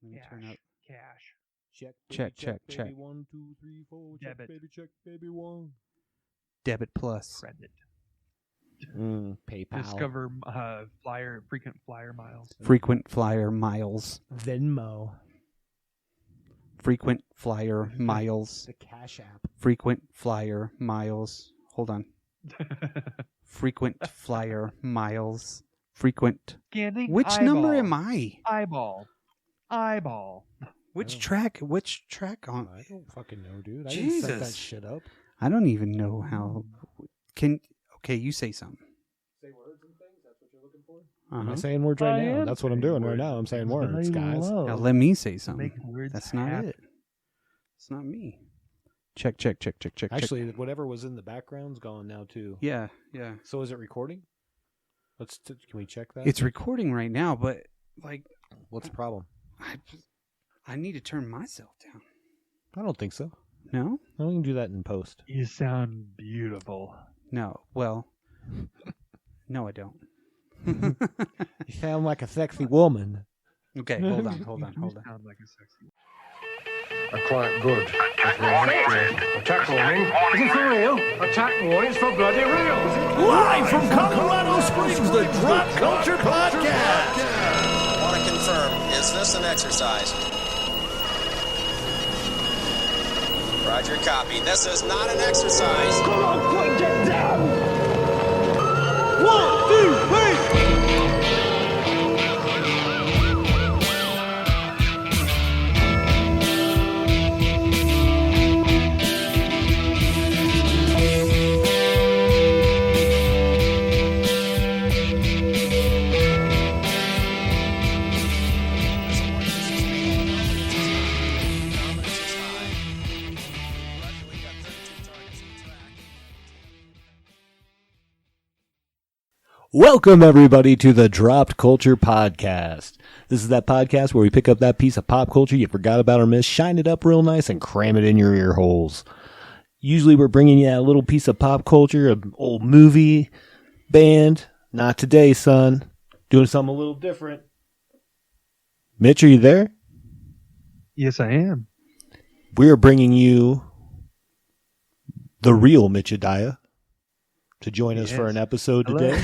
Let me turn up. Cash. Check. 1, 2, 3, 4. Check, Debit. baby, check, baby, 1. Debit Plus. Credit. PayPal. Discover frequent flyer miles. Frequent flyer miles. Venmo. Frequent flyer miles. The Cash App. Frequent flyer miles. Hold on. Frequent flyer miles. Frequent. Scanning Which eyeball. number am I? Eyeball. Which track? Which track on? I don't fucking know, dude. I Jesus. didn't set that shit up. I don't even know how. Okay, you say something. Say words and things? That's what you're looking for? Uh-huh. Am I saying words right I now? am That's what I'm saying doing right words. now. I'm saying words, guys. Now let me say something. Make words That's not happen. it. It's not me. Check. Actually, whatever was in the background's gone now, too. Yeah. So is it recording? Can we check that? It's recording right now, but like, What's the problem? I need to turn myself down. I don't think so. No? No, we can do that in post. You sound beautiful. No. Well, no, I don't. You sound like a sexy woman. Okay, hold on. You sound like a sexy. Quite good. Attack warning. Is it for real? Attack warning is for bloody real. Live from Colorado Springs, the Drop Culture Podcast. I want to confirm, is this an exercise? Roger, copy. This is not an exercise. Come on, quick, get down. 1, 2, 3. Welcome, everybody, to the Dropped Culture Podcast. This is that podcast where we pick up that piece of pop culture you forgot about or missed, shine it up real nice, and cram it in your ear holes. Usually we're bringing you a little piece of pop culture, an old movie, band. Not today, son. Doing something a little different. Mitch, are you there? Yes, I am. We are bringing you the real Mitchadiah to join us for an episode Hello. today.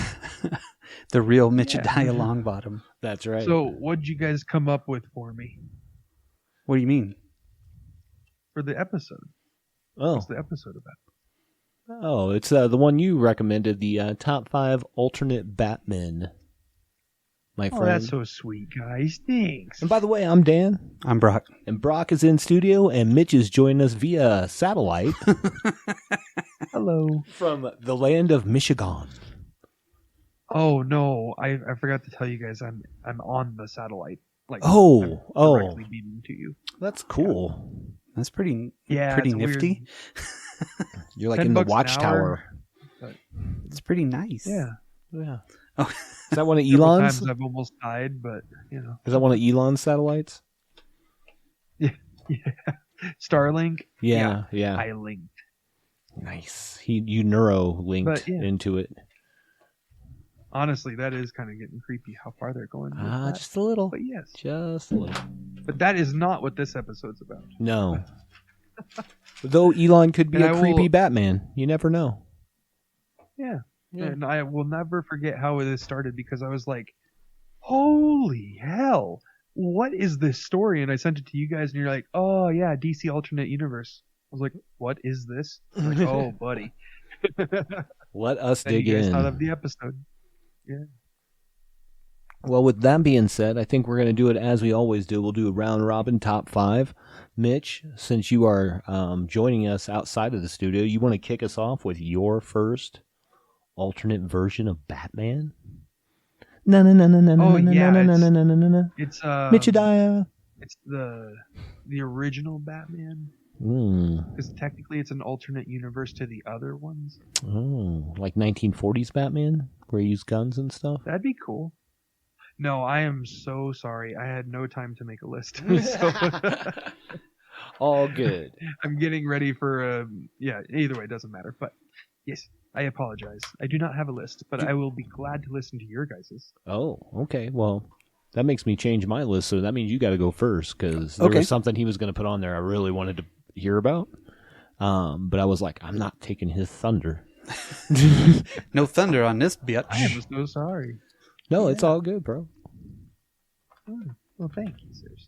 The real Mitchadiah Longbottom. That's right. So, what'd you guys come up with for me What do you mean? for the episode? oh, What's the episode about? it's the one you recommended, the top 5 alternate Batmen, my Oh, friend. that's so sweet, guys. Thanks. And by the way, I'm Dan, I'm Brock. and Brock is in studio, and Mitch is joining us via satellite Hello. from the land of Michigan. Oh no, I forgot to tell you guys I'm on the satellite. Like Oh, I'm directly beaming to you. That's cool. That's pretty Yeah, pretty it's weird. nifty. You're like 10 in the bucks an watchtower. hour. It's pretty nice. Yeah. Yeah. Oh. Is that one of Several Elon's? times I've almost died, but you know. Is that one of Elon's satellites? Yeah. Starlink. Yeah. I linked. Nice. You neuro linked But, yeah. into it. Honestly, that is kind of getting creepy how far they're going. with that. Just a little. But yes. Just a little. But that is not what this episode's about. No. Though Elon could be And a I creepy will- Batman. You never know. Yeah. Yeah. And I will never forget how this started because I was like, holy hell, what is this story? And I sent it to you guys and you're like, oh yeah, DC alternate universe. I was like, what is this? I'm like, oh buddy. Let us Then dig you guys in. thought of the episode. Well, with that being said, I think we're going to do it as we always do. We'll do a round robin top 5. Mitch, since you are joining us outside of the studio, you want to kick us off with your first alternate version of Batman? No. Oh, yeah, no. It's Mitchadiah. it's the original Batman. Mm. Because technically it's an alternate universe to the other ones. Oh, like 1940s Batman, where he used guns and stuff? That'd be cool. No, I am so sorry. I had no time to make a list. So All good. I'm getting ready for either way, it doesn't matter. But yes, I apologize. I do not have a list, but I will be glad to listen to your guys's. Oh, okay. Well, that makes me change my list. So that means you got to go first because there was something he was going to put on there I really wanted to hear about. But I was like, I'm not taking his thunder. No thunder on this bitch. I am so sorry. No, it's all good, bro. Well, thank you, sirs.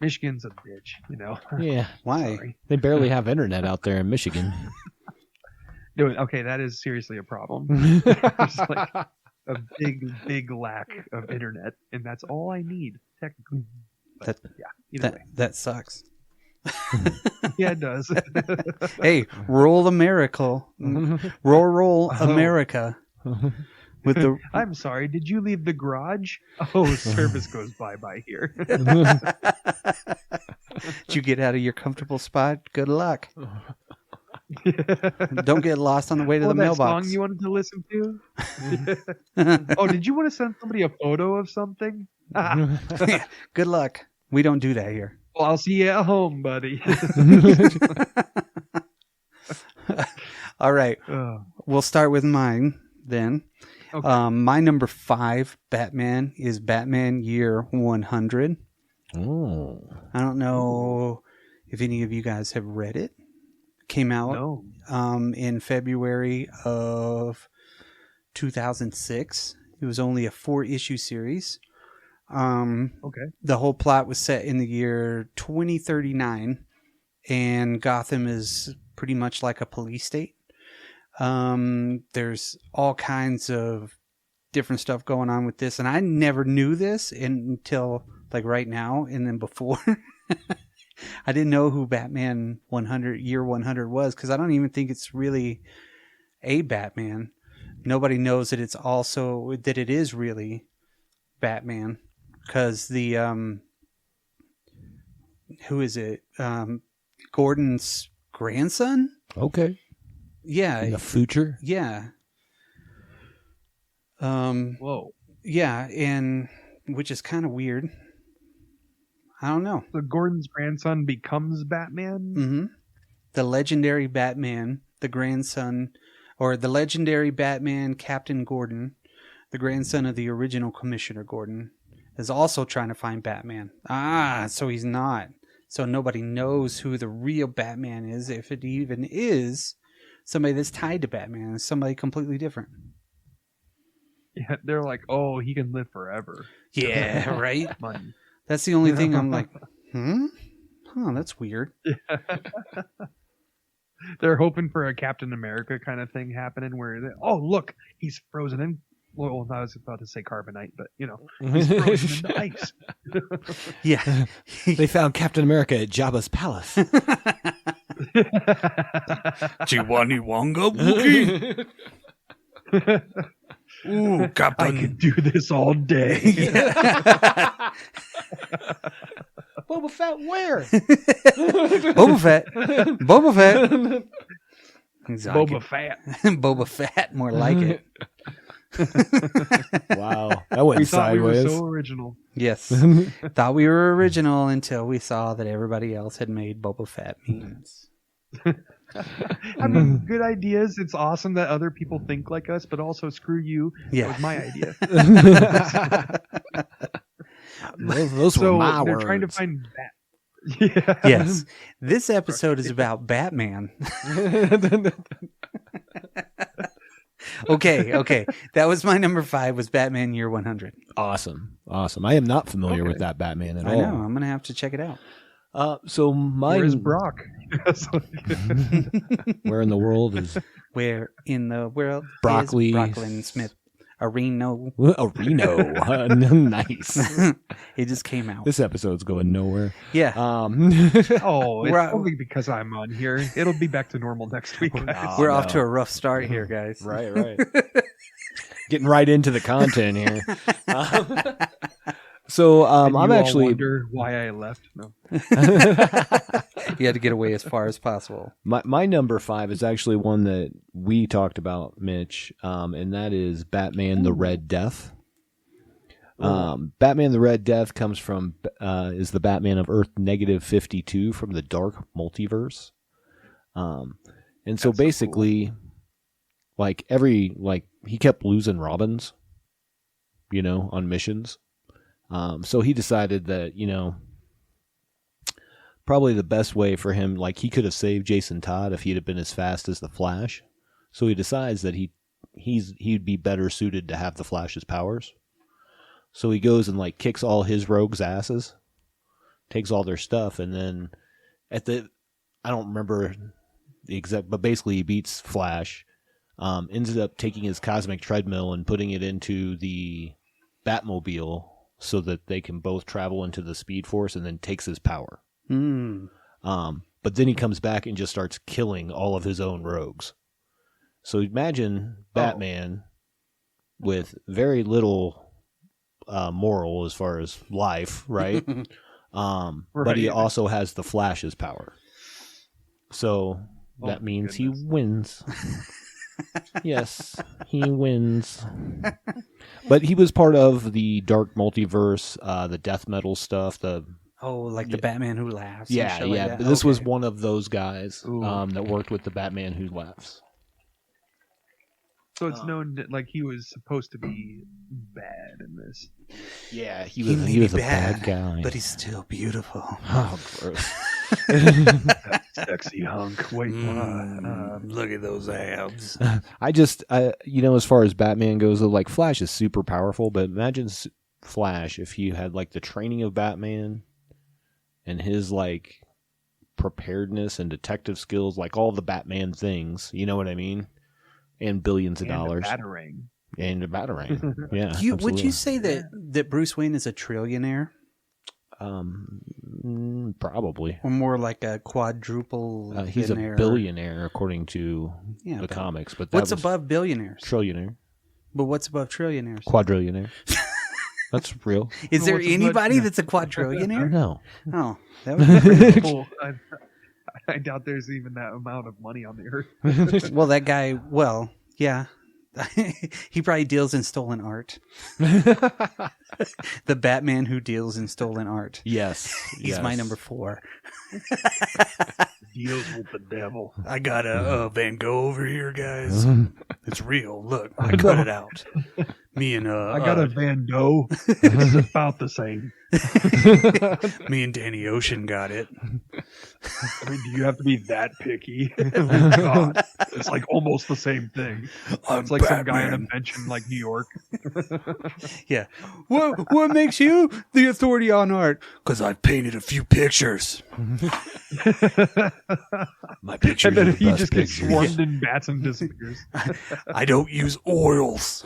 Michigan's a bitch, you know. Yeah. Why? Sorry. They barely have internet out there in Michigan. No, okay, that is seriously a problem. There's like a big lack of internet, and that's all I need, technically. But, either way. That sucks. Yeah, it does. Hey, rural America. Rural America. With the I'm sorry, did you leave the garage? Oh, service goes by here. Did you get out of your comfortable spot? Good luck. Don't get lost on the way to the that mailbox. song you wanted to listen to? Oh, did you want to send somebody a photo of something? Good luck. We don't do that here. Well, I'll see you at home, buddy. All right. Oh, We'll start with mine then. okay. My number 5 Batman is Batman Year 100. Oh. I don't know if any of you guys have read it. Came out No. in February of 2006. It was only a 4-issue series. Okay. The whole plot was set in the year 2039, and Gotham is pretty much like a police state. There's all kinds of different stuff going on with this, and I never knew this until like right now, and then before. I didn't know who Batman 100 Year 100 was, because I don't even think it's really a Batman. Nobody knows that it is really Batman, because the who is it? Gordon's grandson? Okay. Yeah. In the future? Yeah. Whoa. Yeah, and which is kind of weird. I don't know. So Gordon's grandson becomes Batman? Mm-hmm. The legendary Batman, the grandson, or the legendary Batman, Captain Gordon, the grandson of the original Commissioner Gordon, is also trying to find Batman. So he's not. So nobody knows who the real Batman is, if it even is somebody that's tied to Batman. It's somebody completely different. Yeah, they're like, oh, he can live forever. Yeah, right? Money. That's the only thing I'm like, Huh, that's weird. They're hoping for a Captain America kind of thing happening where, oh, look, he's frozen in. Well, I was about to say carbonite, but, he's frozen into ice. Yeah. They found Captain America at Jabba's palace. Chiwani Wonga Wookie. Ooh, Captain. I could do this all day. Boba Fett, where? Boba Fett. Exactly. Boba Fett. Boba Fett, more like it. Wow, that went We thought we sideways. were so original. Yes. Thought we were original until we saw that everybody else had made Boba Fett memes. I mean, good ideas. It's awesome that other people think like us, but also screw you. Yeah. That was my idea. Those were So my they're words. trying to find Bat. Yeah. Yes. This episode is about Batman. Okay. That was my number 5, was Batman Year 100. Awesome. I am not familiar Okay. with that Batman at I all. know. I'm going to have to check it out. So Where's mine. Brock? Where in the world is Where in the world Broccoli is Brocklin Smith? Reno. Reno? Nice. It just came out. This episode's going nowhere. Yeah. Oh, it's We're- only because I'm on here. It'll be back to normal next week. guys. We're no. off to a rough start here, guys. Right. Getting right into the content here. So And I'm you all actually wonder why I left. No. You had to get away as far as possible. my number 5 is actually one that we talked about, Mitch, and that is Batman: The Red Death. Batman: The Red Death comes from is the Batman of Earth -52 from the Dark Multiverse, and so That's so basically, he kept losing Robins, on missions. So he decided that, probably the best way for him, like he could have saved Jason Todd if he'd have been as fast as the Flash. So he decides that he'd be better suited to have the Flash's powers. So he goes and like kicks all his rogues' asses, takes all their stuff, and then I don't remember the exact, but basically he beats Flash, ends up taking his cosmic treadmill and putting it into the Batmobile so that they can both travel into the Speed Force, and then takes his power. But then he comes back and just starts killing all of his own rogues. So imagine Batman with very little moral as far as life, right? But he also has the Flash's power. So that means he wins. Yes, he wins. But he was part of the Dark Multiverse, the death metal stuff, the Batman Who Laughs. Yeah. Like But this was one of those guys that worked with the Batman Who Laughs. So it's known that like he was supposed to be bad in this. Yeah, he was a bad guy, but he's still beautiful. Oh, gross. Sexy hunk. Wait, look at those abs. As far as Batman goes, like Flash is super powerful, but imagine Flash if he had like the training of Batman and his like preparedness and detective skills, like all the Batman things. You know what I mean? And billions of dollars. And a batarang. Yeah. Would you say that Bruce Wayne is a trillionaire? Probably. Or more like a quadruple. He's a billionaire according to the comics. But what's above billionaires? Trillionaire. But what's above trillionaires? Quadrillionaire. That's real. Is there anybody that's a quadrillionaire? No. Oh, that would be pretty cool. I doubt there's even that amount of money on the earth. Well, that guy, yeah. He probably deals in stolen art. The Batman who deals in stolen art. Yes. He's my number 4. Deals with the devil. I got a Van Gogh over here, guys. It's real. Look, I cut it out. Me and I got a Van Gogh. It's about the same. Me and Danny Ocean got it. I mean, do you have to be that picky? Oh, God. It's like almost the same thing. It's like Batman. Some guy in a bench in like New York. Yeah. What makes you the authority on art? Because I've painted a few pictures. My pictures. And then he just gets swarmed in bats and disappears. I don't use oils.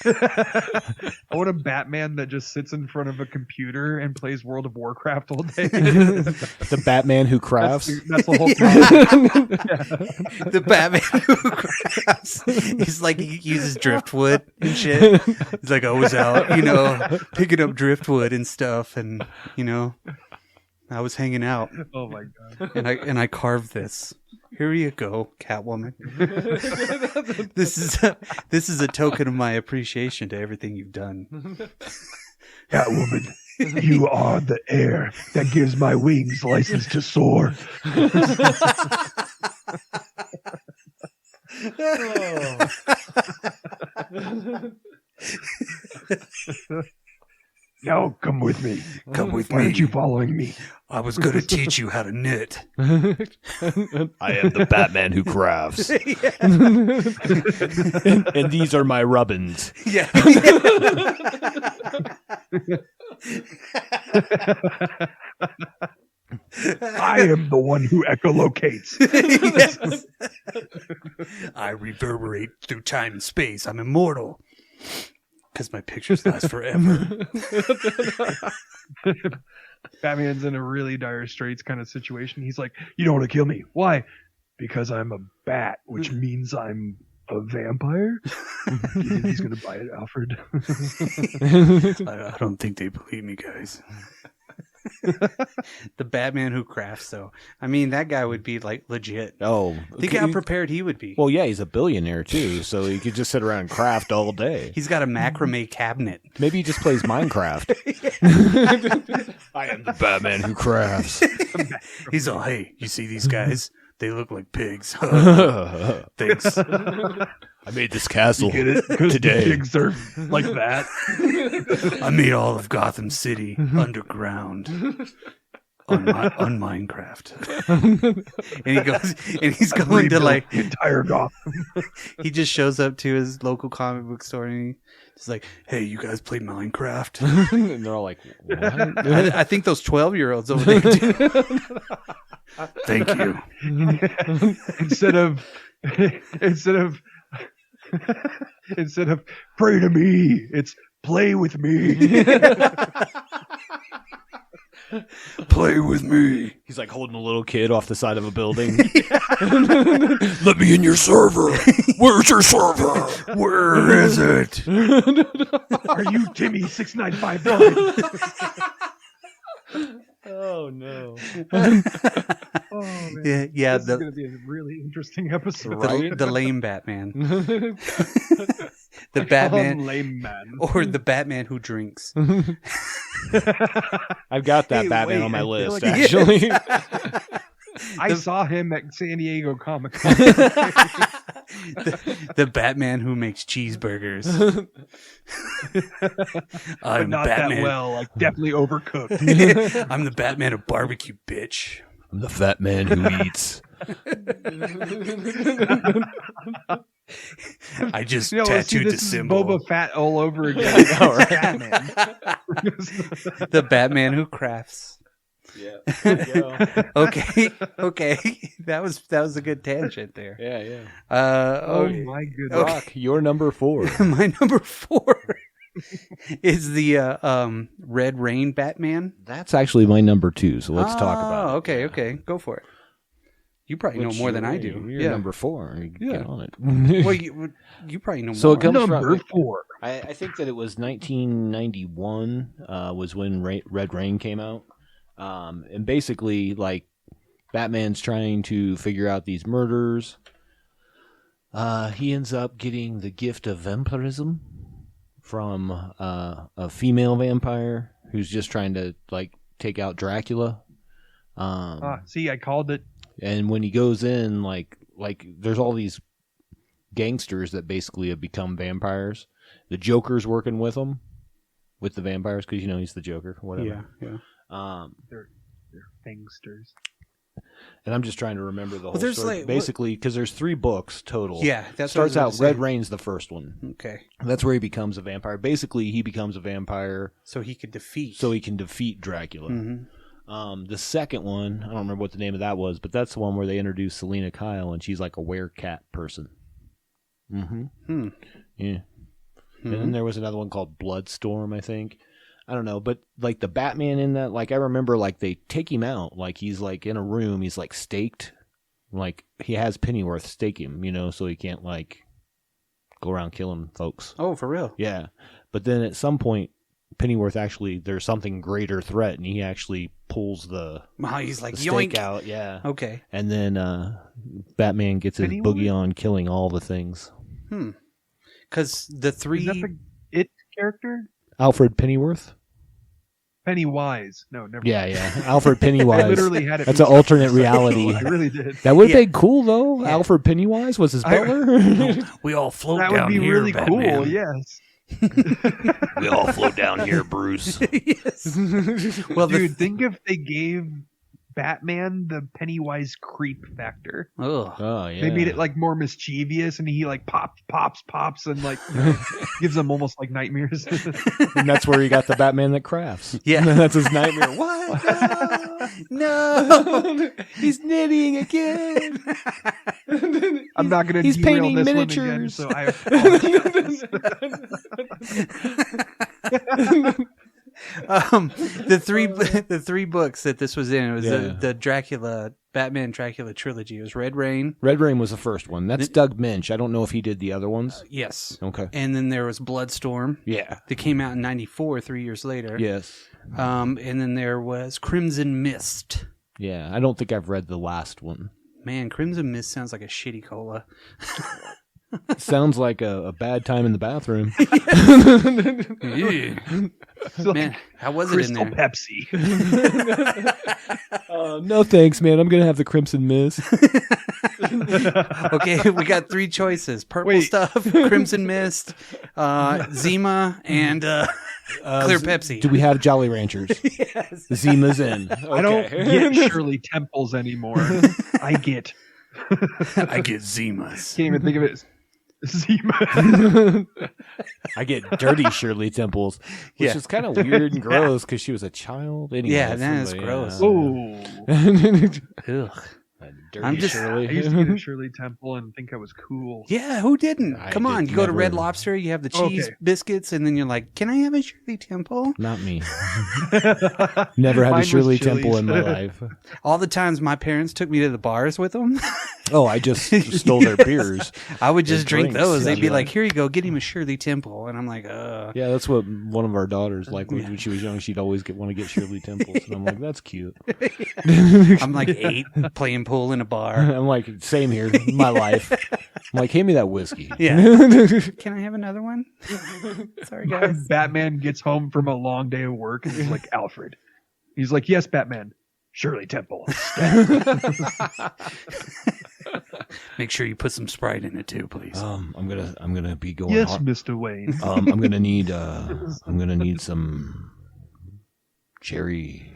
I want a Batman that just sits in front of a computer and plays World of Warcraft all day. The Batman who crafts. That's the whole problem. The Batman who crafts. He's like, he uses driftwood and shit. He's like, I was out, picking up driftwood and stuff, and I was hanging out. Oh my God. And I carved this. Here you go, Catwoman. This is a token of my appreciation to everything you've done. Catwoman, you are the air that gives my wings license to soar. Now come with me. Come with Why me. aren't you following me? I was going to teach you how to knit. I am the Batman who crafts. And these are my rubbins. Yeah. I am the one who echolocates. Yes. I reverberate through time and space. I'm immortal. Because my pictures last forever. Batman's in a really dire straits kind of situation. He's like, you don't want to kill me. Why? Because I'm a bat, which means I'm a vampire? Do you think he's going to buy it, Alfred? I don't think they believe me, guys. The Batman who crafts, though. I mean, that guy would be like legit. Oh, think how prepared he would be. Well, yeah, he's a billionaire too, so he could just sit around and craft all day. He's got a macrame cabinet. Maybe he just plays Minecraft. I am the Batman who crafts. He's all, hey, you see these guys? They look like pigs. Thanks. I made this castle Get it? 'Cause today. the pigs are like that. I made all of Gotham City underground on Minecraft. And he's going to like the entire Gotham. he just shows up to his local comic book store and he's like, "Hey, you guys play Minecraft?" And they're all like, what? I think those 12-year-olds over there do. Thank you. instead of pray to me, it's play with me. Play with me. He's like holding a little kid off the side of a building. Let me in your server. Where's your server? Where is it? Are you Timmy 6959? Oh no! Oh man. Yeah. This is going to be a really interesting episode. The lame Batman. The Batman, lame man. or the Batman who drinks. I've got that Hey, Batman wait, on my I feel list, like- actually. I saw him at San Diego Comic Con. The Batman who makes cheeseburgers. But I'm not Batman. that well. Like definitely overcooked. I'm the Batman of barbecue, bitch. I'm the fat man who eats. I just You know, see, tattooed the this is symbol. Boba Fett all over again. Batman. The Batman who crafts. Yeah. Okay. That was a good tangent there. Yeah. Oh my goodness. Rock, you're number 4. My number 4 is the Red Rain Batman. That's actually my number 2, so let's talk about it. Okay. Go for it. You probably know more than I do. You're number 4. Yeah. Get on it. Well, you probably know So more. it comes Number from, 4. I think that it was 1991 was when Red Rain came out. And basically, like, Batman's trying to figure out these murders. He ends up getting the gift of vampirism from a female vampire who's just trying to, like, take out Dracula. See, I called it. And when he goes in, like there's all these gangsters that basically have become vampires. The Joker's working with them, with the vampires, because, you know, he's the Joker, whatever. Yeah. They're gangsters. And I'm just trying to remember the whole there's story. like- Basically, because there's 3 books total. Yeah, that's what I was Starts about out, to say. Red Rain's the first one. Okay. That's where he becomes a vampire. Basically, he becomes a vampire So he could defeat. so he can defeat Dracula. Mhm. The second one, I don't remember what the name of that was, but that's the one where they introduce Selena Kyle, and she's like a werecat person. Mm-hmm. Yeah. And then there was another one called Bloodstorm, I think. I don't know, but like the Batman in that, like I remember, like they take him out, like he's like in a room, he's like staked, like he has Pennyworth stake him, you know, so he can't like go around killing folks. Oh, for real? Yeah, but then at some point, Pennyworth actually, there's something greater threat, and he actually pulls the Wow, he's like, the yoink. stake out, yeah. Okay. And then Batman gets his Pennyworth? boogie on, killing all the things. Because the 3... Is that the It character? Alfred Pennyworth. Pennywise. No, never. Yeah. Alfred Pennywise. I literally had it. That's an alternate reality. I really did. That would have been cool, though. Yeah. Alfred Pennywise was his butler. We all float That down would be here, really Batman. cool. Yes. We all float down here, Bruce. Yes. Well, Dude, think if they gave Batman the Pennywise creep factor. Ugh. Oh, yeah. They made it like more mischievous, and he like pops, and like gives them almost like nightmares. And that's where he got the Batman that crafts. Yeah. That's his nightmare. What? No. He's knitting again. I'm not going to He's derail painting this miniatures. one again, so I apologize. The three books that this was in, it was Yeah. the Batman Dracula trilogy. It was Red Rain. Red Rain was the first one. That's Doug Minch. I don't know if he did the other ones. Yes. Okay. And then there was Bloodstorm Yeah. that came out in 94, 3 years later. Yes. And then there was Crimson Mist. Yeah. I don't think I've read the last one. Man, Crimson Mist sounds like a shitty cola. Sounds like a bad time in the bathroom. Man, how was it in Crystal there? Pepsi. No thanks, man. I'm gonna have the Crimson Mist. Okay, we got 3 choices: purple stuff, Crimson Mist, Zima, and clear Pepsi. Do we have Jolly Ranchers? Yes. Zima's in. Okay. I don't get Shirley Temples anymore. I get Zimas. can't even think of it. Zima. I get dirty Shirley Temples, which is kind of weird and gross because she was a child. Anyway, Yeah, that is gross. Oh, Ugh. Dirty I'm just- Shirley. I used to get a Shirley Temple and think I was cool. Yeah, who didn't? I Come on, did you go to Red never. Lobster, you have the cheese Okay. biscuits, and then you're like, "Can I have a Shirley Temple?" Not me. Never had Mine a was Shirley Chili's. Temple in my life. All the times my parents took me to the bars with them, Oh, I just stole their beers. I would just drink drinks. those. They'd be Yeah. like, "Here you go, get him a Shirley Temple," and I'm like, Yeah, that's what one of our daughters like when she was young. She'd always want to get Shirley Temples, and I'm like, that's cute. I'm like 8 playing pool in a bar. I'm like, same here, my life. I'm like, hand me that whiskey. Yeah. Can I have another one? Sorry, guys. Batman gets home from a long day of work and he's like, Alfred. He's like, yes, Batman. Shirley Temple. Make sure you put some Sprite in it too, please. I'm gonna be going. Yes, hard. Mr. Wayne. I'm gonna need some cherry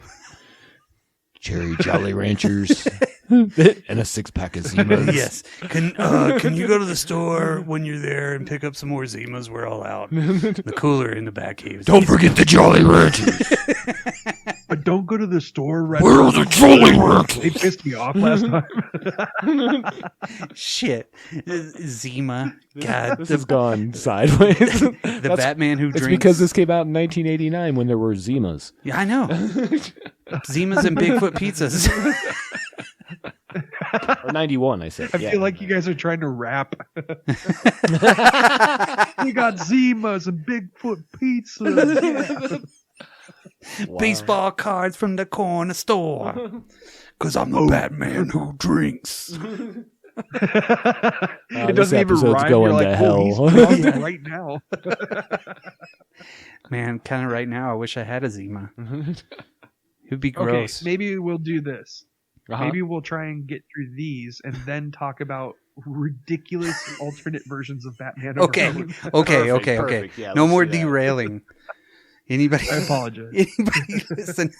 Jolly Ranchers and a 6-pack of Zimas. Yes. Can you go to the store when you're there and pick up some more Zimas? We're all out. The cooler in the back cave. Don't forget the Jolly Ranchers. But don't go to the store right Where are the Jolly Ranchers? They pissed me off last time. Shit. Zima. God. This has gone sideways. The Batman who It's drinks. because this came out in 1989 when there were Zimas. Yeah, I know. Zimas and Bigfoot pizzas. Or 91, I said. I Yeah. feel like you guys are trying to rap. We got Zimas and Bigfoot pizzas. Yeah. Wow. Baseball cards from the corner store. Because I'm the Batman who drinks. It this doesn't even episode's rhyme. going You're to like, hell. oh, he's drunk right now. Man, kind of right now, I wish I had a Zima. It'd be Okay, gross. maybe we'll do this. Uh-huh. Maybe we'll try and get through these and then talk about ridiculous alternate versions of Batman. Okay. Perfect. Yeah, No let's more do that. derailing. Anybody? I apologize. Anybody listen?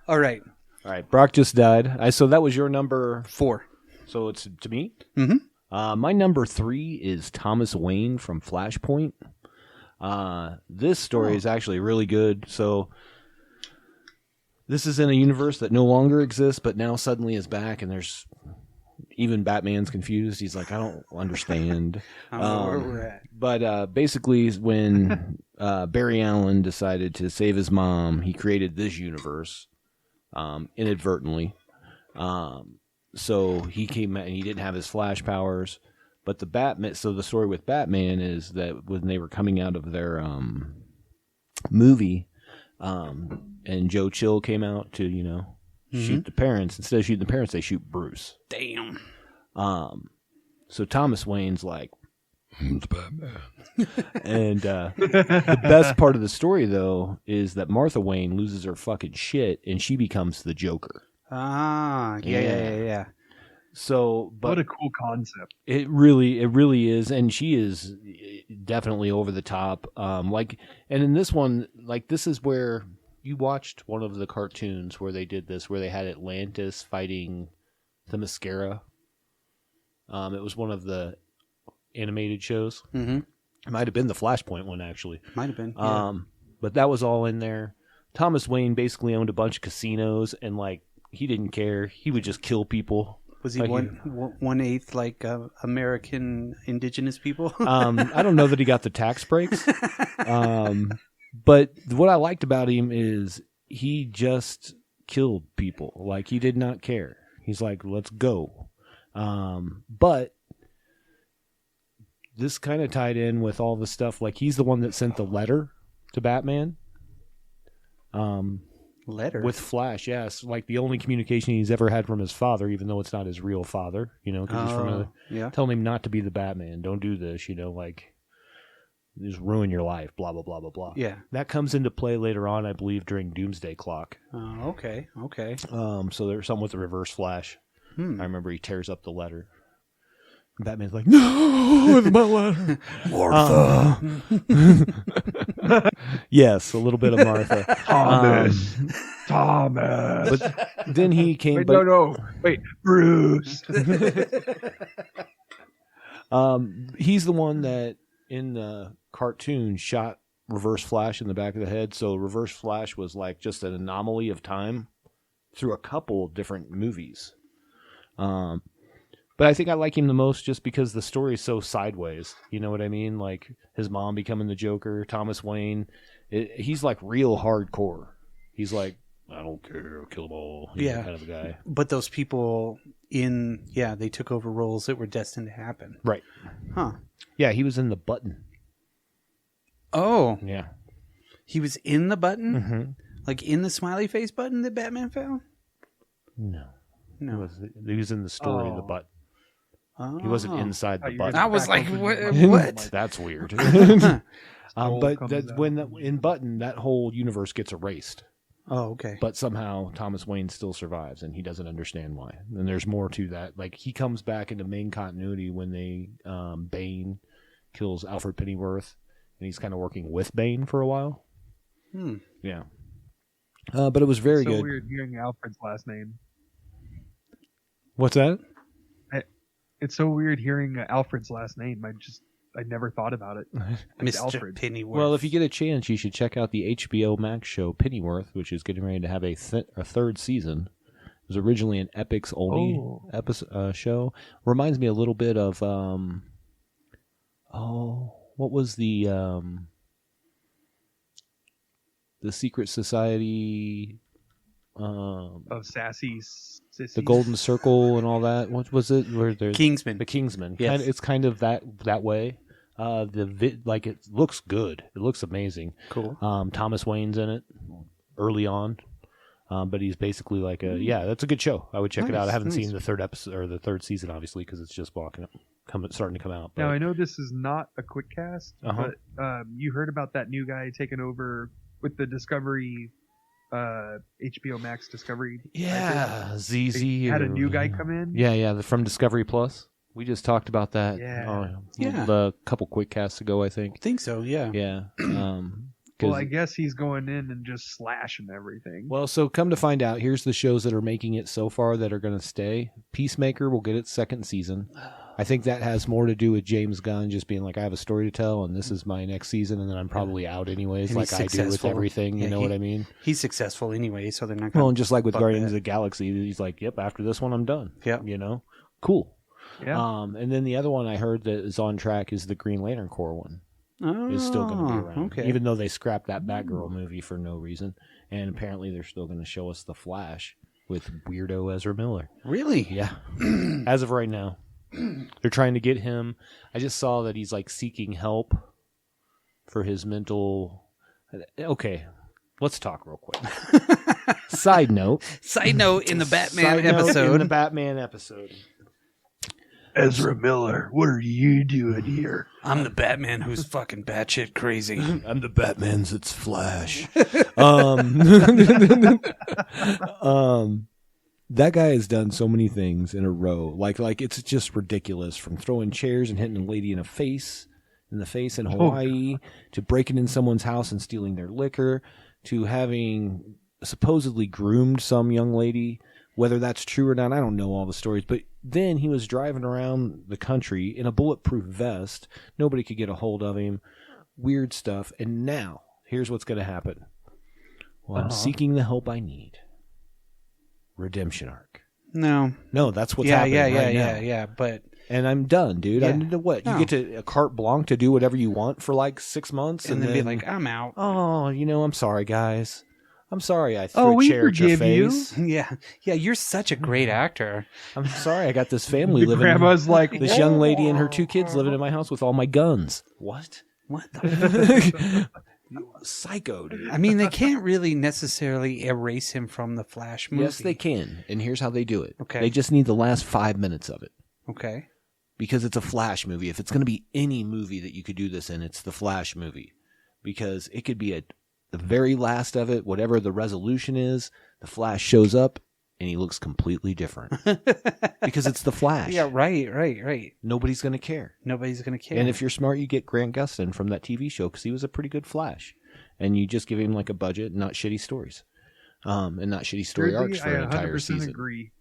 All right. All right, Brock just died. So that was your number 4. So it's to me? Mm-hmm. My number 3 is Thomas Wayne from Flashpoint. This story is actually really good. So this is in a universe that no longer exists, but now suddenly is back, and there's even Batman's confused. He's like, I don't understand. I don't know where we're at. But basically, when Barry Allen decided to save his mom, he created this universe inadvertently. So he came out and he didn't have his Flash powers. But the Batman. So the story with Batman is that when they were coming out of their movie, and Joe Chill came out to shoot the parents. Instead of shooting the parents, they shoot Bruce. Damn. So Thomas Wayne's like, it's Batman. And the best part of the story, though, is that Martha Wayne loses her fucking shit and she becomes the Joker. Ah, yeah. So, but What a cool concept. it really is, and she is definitely over the top. And in this one, this is where you watched one of the cartoons where they did this, where they had Atlantis fighting the Mascara. It was one of the animated shows. Mm-hmm. It might have been the Flashpoint one, actually. Might have been. Yeah. But that was all in there. Thomas Wayne basically owned a bunch of casinos, and he didn't care. He would just kill people. Was he 1/8 American indigenous people? I don't know that he got the tax breaks. But what I liked about him is he just killed people. He did not care. He's like, let's go. But this kind of tied in with all the stuff. He's the one that sent the letter to Batman. Letter? with Flash. Yes, like the only communication he's ever had from his father, even though it's not his real father. Because he's from telling him not to be the Batman. Don't do this. Like just ruin your life. Blah blah blah blah blah. Yeah. That comes into play later on, I believe, during Doomsday Clock. Oh, okay. So there's something with the Reverse Flash. I remember he tears up the letter. And Batman's like, no, it's my letter. Martha. Yes, a little bit of Martha. Thomas. But then he came. Wait, no. Wait, Bruce. He's the one that in the cartoon shot Reverse Flash in the back of the head. So Reverse Flash was like just an anomaly of time through a couple different movies. But I think I like him the most just because the story is so sideways. You know what I mean? Like his mom becoming the Joker, Thomas Wayne. He's like real hardcore. He's like, I don't care, kill them all. Kind of a guy. But those people they took over roles that were destined to happen. Right. Huh. Yeah, he was in The Button. Oh. Yeah. He was in The Button? Mm-hmm. Like in the smiley face button that Batman found? No. No. He was in the story of The Button. Oh. He wasn't inside the button. I was like, what? That's weird. But In Button, that whole universe gets erased. Oh, okay. But somehow Thomas Wayne still survives, and he doesn't understand why. And there's more to that. Like, he comes back into main continuity when Bane kills Alfred Pennyworth, and he's kind of working with Bane for a while. Yeah. But it was very good. It's so weird hearing Alfred's last name. What's that? It's so weird hearing Alfred's last name. I never thought about it. Mr. Alfred. Pennyworth. Well, if you get a chance, you should check out the HBO Max show Pennyworth, which is getting ready to have a third season. It was originally an Epix only show. Reminds me a little bit of what was the Secret Society of Sassy Sissies. The Golden Circle and all that. What was it? Where there's Kingsman. The Kingsman. Yes. It's kind of that way. It looks good. It looks amazing. Cool. Thomas Wayne's in it early on, but he's basically like that's a good show. I would check it out. I haven't seen the third episode or the third season, obviously, because it's just starting to come out. But... Now I know this is not a quick cast, but you heard about that new guy taking over with the Discovery. HBO Max Discovery. Yeah, ZZ. They had a new guy come in. Yeah, from Discovery Plus. We just talked about that. A couple quick casts ago, I think. I think so. Yeah. Yeah. Well, I guess he's going in and just slashing everything. Well, so come to find out, here's the shows that are making it so far that are going to stay. Peacemaker will get its second season. I think that has more to do with James Gunn just being like, I have a story to tell, and this is my next season, and then I'm probably out anyways, and like I do with everything. You know what I mean? He's successful anyway, so they're not going to... Well, and just like with Guardians of the Galaxy, he's like, yep, after this one, I'm done. Yeah. You know? Cool. Yeah. And then the other one I heard that is on track is the Green Lantern Corps one. Is still going to be around. Okay. Even though they scrapped that Batgirl movie for no reason. And apparently they're still going to show us The Flash with weirdo Ezra Miller. Really? Yeah. As of right now. They're trying to get him. I just saw that he's like seeking help for his mental... Okay. Let's talk real quick. Side note in the Batman episode. Ezra Miller, what are you doing here? I'm the Batman who's fucking batshit crazy. I'm the Batman that's Flash. That guy has done so many things in a row. Like it's just ridiculous. From throwing chairs and hitting a lady in the face in Hawaii, to breaking in someone's house and stealing their liquor, to having supposedly groomed some young lady. Whether that's true or not, I don't know all the stories. But then he was driving around the country in a bulletproof vest. Nobody could get a hold of him. Weird stuff. And now, here's what's going to happen. Well, I'm seeking the help I need. Redemption arc. No, that's what's happening right now. Yeah. But and I'm done, dude. Yeah. I need to what? No. You get to a carte blanche to do whatever you want for like 6 months, and then be like, I'm out. Oh, I'm sorry, guys. I'm sorry I threw a chair at your face. Yeah, you're such a great actor. I'm sorry I got this family living. Grandma's like, this young lady and her 2 kids living in my house with all my guns. What? What the Psycho, dude. I mean, they can't really necessarily erase him from the Flash movie. Yes, they can. And here's how they do it. Okay. They just need the last 5 minutes of it. Okay. Because it's a Flash movie. If it's going to be any movie that you could do this in, it's the Flash movie. Because it could be the very last of it, whatever the resolution is, the Flash shows up and he looks completely different. Because it's the Flash. Yeah, right. Nobody's going to care. Nobody's going to care. And if you're smart, you get Grant Gustin from that TV show because he was a pretty good Flash. And you just give him like a budget, not shitty stories. And not shitty story arcs for an entire season. I agree.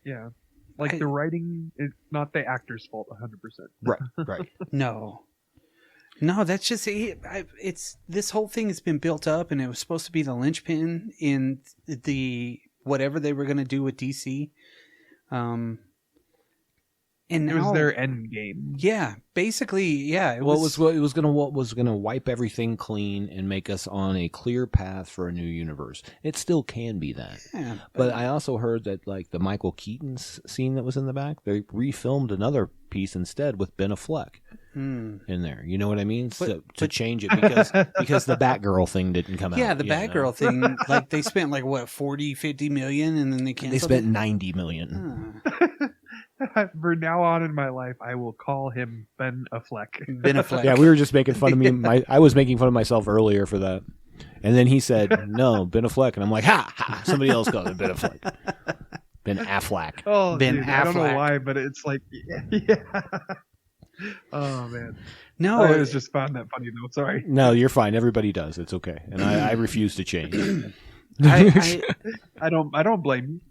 Yeah. Like the writing is not the actor's fault 100%. Right. No, that's just it. It's this whole thing has been built up, and it was supposed to be the linchpin in the whatever they were going to do with DC. And it was their end game. Yeah, basically, yeah. It was gonna wipe everything clean and make us on a clear path for a new universe. It still can be that. Yeah, but I also heard that like the Michael Keaton scene that was in the back, they refilmed another piece instead with Ben Affleck in there. You know what I mean? To change it because the Batgirl thing didn't come out. Yeah, the Batgirl thing, like they spent like what 40-50 million, and then they canceled. They spent 90 million. For now on in my life, I will call him Ben Affleck. Ben Affleck. Yeah, we were just making fun of me. I was making fun of myself earlier for that. And then he said, no, Ben Affleck. And I'm like, ha! Somebody else called him Ben Affleck. Ben Affleck. Oh, Ben dude, Affleck. I don't know why, but it's like, yeah. Oh, man. No. I was just found that funny, though. Sorry. No, you're fine. Everybody does. It's okay. And I refuse to change. I don't blame you.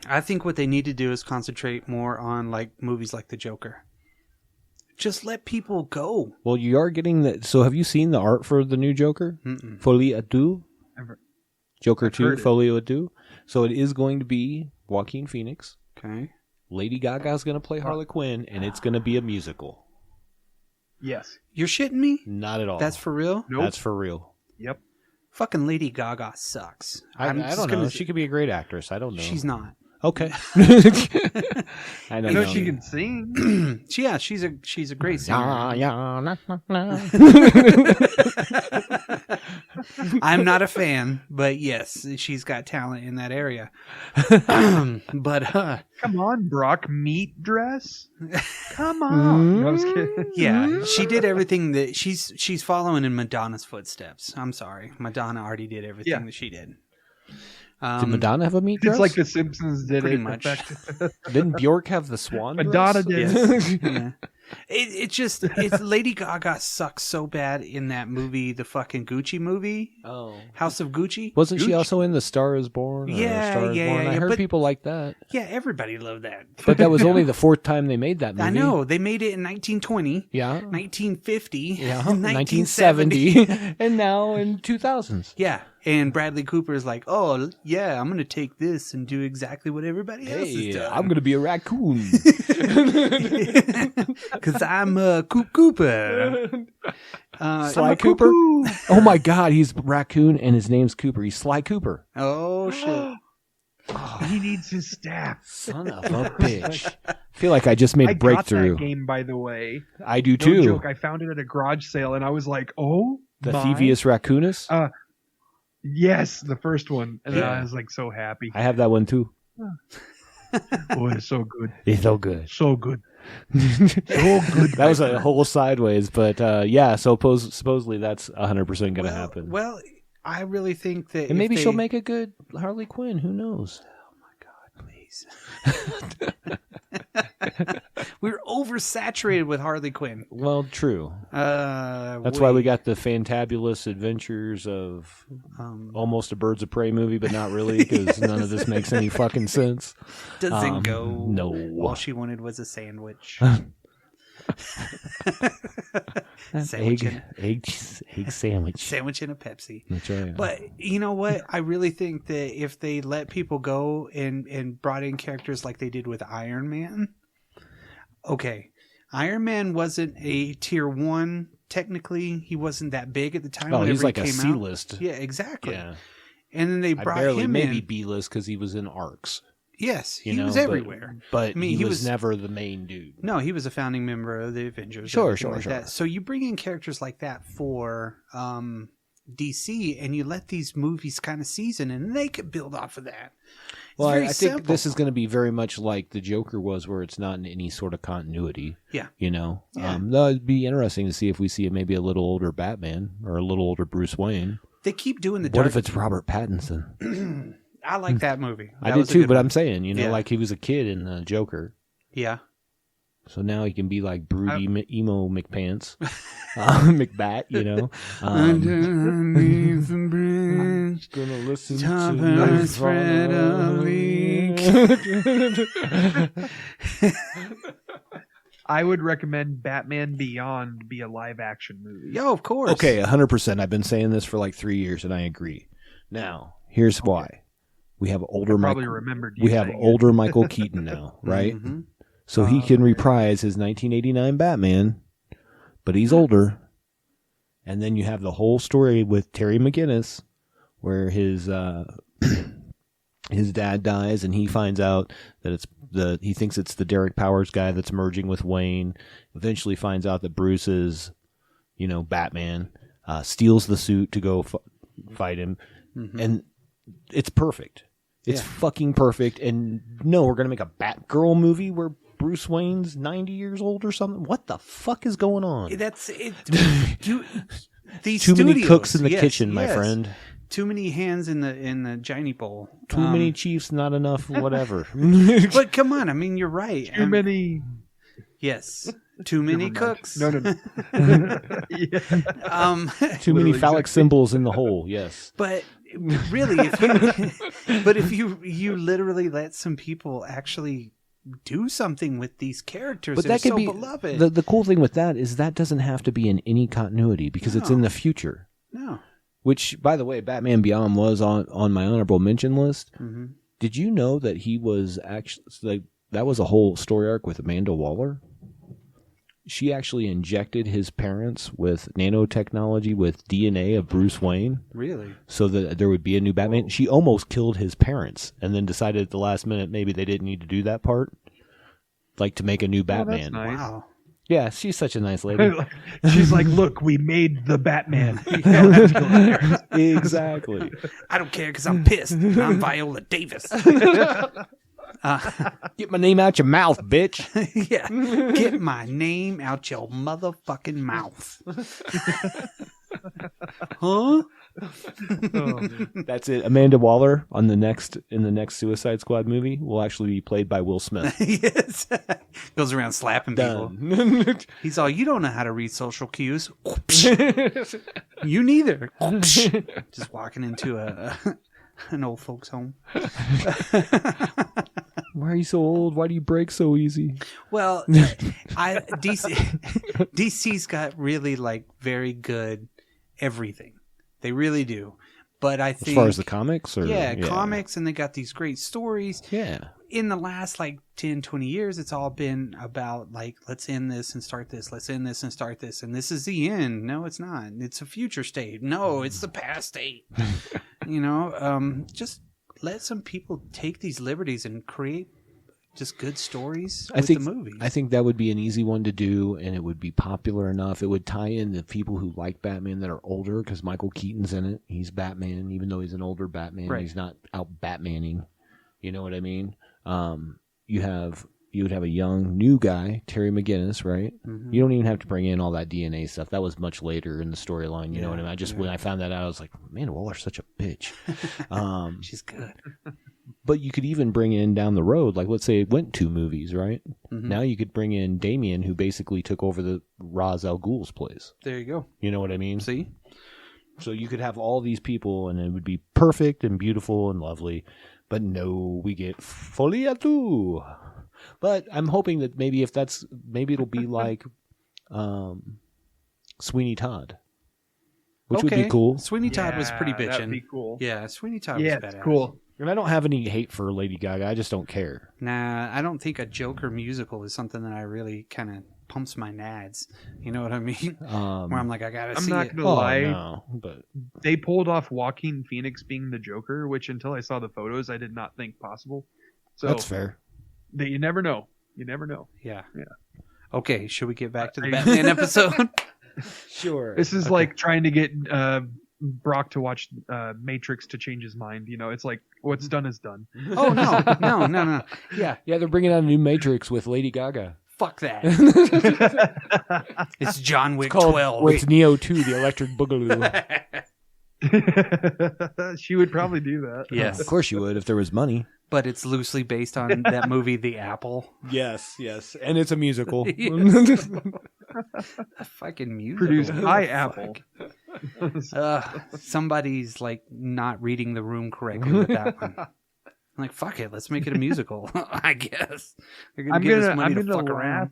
I think what they need to do is concentrate more on like movies like The Joker. Just let people go. Well, you are getting the. So, have you seen the art for the new Joker? Mm-mm. Folie à deux? Joker 2, it. Folie à deux. So, it is going to be Joaquin Phoenix. Okay. Lady Gaga's going to play Harley Quinn, and it's going to be a musical. Yes. You're shitting me? Not at all. That's for real? Nope. That's for real. Yep. Fucking Lady Gaga sucks. I don't know. She could be a great actress. I don't know. She's not. Okay. I I know she can sing. Yeah, she's a great singer. I'm not a fan, but yes, she's got talent in that area. But come on, Brock, meat dress. Come on. No, I was kidding. Yeah, she did everything that she's following in Madonna's footsteps. I'm sorry, Madonna already did everything that she did. Did Madonna have a meat dress? It's like The Simpsons did pretty it. much. Didn't Bjork have the swan Madonna dress? did. Yeah. It's Lady Gaga sucks so bad in that movie, the fucking Gucci movie. Oh. House of Gucci. Wasn't she also in The Star is Born? Yeah, Star is yeah, Born? yeah, I heard but- people like that. Yeah, everybody loved that. But that was only the fourth time they made that movie. I know. They made it in 1920, Yeah. 1950, Yeah. 1970. and now in 2000s. Yeah. And Bradley Cooper's like, oh, yeah, I'm going to take this and do exactly what everybody else has Hey, done. I'm going to be a raccoon. Because I'm Coop Cooper. Sly Cooper? Oh my God, he's raccoon and his name's Cooper. He's Sly Cooper. Oh, shit. He needs his staff. Son of a bitch. I feel like I just made I breakthrough. got that game, by the way. I do No too. joke. I found it at a garage sale, and I was like, "Oh, The my. Thievius Raccoonus? Yes, the first one." And Yeah. I was like so happy. I have that one too. Oh, it's so good. It's so good. So good. So good. That was a whole sideways, but yeah, so supposedly that's 100% going to happen. Well, I really think that. And maybe she'll make a good Harley Quinn. Who knows? Oh my God, please. We're oversaturated with Harley Quinn. Well, true. That's why we got the Fantabulous Adventures of almost a Birds of Prey movie, but not really, because none of this makes any fucking sense. Doesn't go. No. All she wanted was a sandwich. Egg sandwich. Sandwich and a Pepsi. That's right. But you know what? I really think that if they let people go and brought in characters like they did with Iron Man. Okay. Iron Man wasn't a tier 1. Technically, he wasn't that big at the time. Oh, he's whenever like he a came out. C-list. Yeah, exactly. Yeah. And then they brought him maybe in. B-list because he was in Arcs. Yes, You he know, was everywhere. But I mean, he was never the main dude. No, he was a founding member of the Avengers. Sure, everything sure, like sure. that. So you bring in characters like that for DC, and you let these movies kind of season, and they could build off of that. Well, very I think simple. this is going to be very much like the Joker was, where it's not in any sort of continuity. Yeah. You know? Yeah. It'd be interesting to see if we see maybe a little older Batman or a little older Bruce Wayne. They keep doing the What dark... if it's Robert Pattinson? I like that movie. I That did was a too, good but one. I'm saying, Yeah. like he was a kid in the Joker. Yeah. So now he can be like broody emo McPants, McBat, you know. Underneath the bridge, Gonna listen Thomas Fred I would recommend Batman Beyond be a live action movie. Yo, of course. Okay, 100%. I've been saying this for like 3 years, and I agree. Now, here's why: we have older Probably remembered. You we have saying older Michael Keaton now, right? Mhm. So he can reprise his 1989 Batman, but he's older. And then you have the whole story with Terry McGinnis, where his his dad dies, and he finds out that he thinks it's the Derek Powers guy that's merging with Wayne. Eventually finds out that Bruce is, Batman. Steals the suit to go fight him, and it's perfect. It's fucking perfect. And no, we're gonna make a Batgirl movie where Bruce Wayne's 90 years old or something. What the fuck is going on? That's it. These Too many studios, cooks in the yes, kitchen, my yes. friend. Too many hands in the Johnny bowl. Too many chiefs, not enough whatever. But come on, I mean, you're right. Too many. Yes, too many cooks. No. Yeah. Too many phallic symbols in the hole. Yes. But really, if you literally let some people actually do something with these characters, But that that are could so be beloved. the cool thing with that is that doesn't have to be in any continuity because it's in the future. No. Which, by the way, Batman Beyond was on my honorable mention list. Mm-hmm. Did you know that he was actually that was a whole story arc with Amanda Waller? She actually injected his parents with nanotechnology with DNA of Bruce Wayne. Really? So that there would be a new Batman. Whoa. She almost killed his parents and then decided at the last minute maybe they didn't need to do that part. Like to make a new Batman. That's nice. Wow. Yeah, she's such a nice lady. She's like, look, we made the Batman. Exactly. I don't care because I'm pissed. I'm Viola Davis. Get my name out your mouth, bitch. Yeah. Get my name out your motherfucking mouth. Huh? That's it. Amanda Waller in the next Suicide Squad movie will actually be played by Will Smith. Yes. Goes around slapping people. Done. He's all, you don't know how to read social cues. You neither. Just walking into an old folks home. Why are you so old? Why do you break so easy? Well, DC's got really very good everything. They really do. But I think as far as the comics? Comics, and they got these great stories. Yeah. In the last 10, 20 years, it's all been about let's end this and start this. Let's end this and start this. And this is the end. No, it's not. It's a future state. No, it's the past state. Just let some people take these liberties and create just good stories with the movies. I think that would be an easy one to do, and it would be popular enough. It would tie in the people who like Batman that are older, because Michael Keaton's in it. He's Batman, even though he's an older Batman. Right. He's not out Batmaning. You know what I mean? You would have a young new guy, Terry McGinnis, right? Mm-hmm. You don't even have to bring in all that DNA stuff. That was much later in the storyline. You know what I mean? When I found that out, I was like, man, Waller's such a bitch. She's good. But you could even bring in down the road, let's say it went 2 movies, right? Mm-hmm. Now you could bring in Damian, who basically took over the Ra's al Ghul's place. There you go. You know what I mean? See? So you could have all these people, and it would be perfect and beautiful and lovely. But no, we get folie à tout. But I'm hoping that maybe it'll be like Sweeney Todd, which would be cool. Sweeney Todd was pretty bitchin'. That'd be cool. Yeah, Sweeney Todd was badass. It's cool. And I don't have any hate for Lady Gaga. I just don't care. Nah, I don't think a Joker musical is something that I really kind of pumps my nads. You know what I mean? Where I'm like, I gotta see it. I'm not gonna lie. No, but they pulled off Joaquin Phoenix being the Joker, which until I saw the photos, I did not think possible. So That's fair. that you never know. You never know. Yeah. Yeah. Okay, should we get back to the I- Batman episode? Sure. This is like trying to get Brock to watch Matrix to change his mind. It's like what's done is done. Oh no. Yeah, Yeah, they're bringing out a new Matrix with Lady Gaga. fuck that. It's John Wick Called 12. It's Neo 2, the Electric Boogaloo. She would probably do that. Yes, Of course you would if there was money. but it's loosely based on that movie, The Apple. Yes. And it's a musical. Yes. A fucking musical. Produced by Fuck. Apple. Somebody's like not reading the room correctly with that one. I'm like, fuck it, let's make it a musical. I guess they're gonna give us money to fuck around.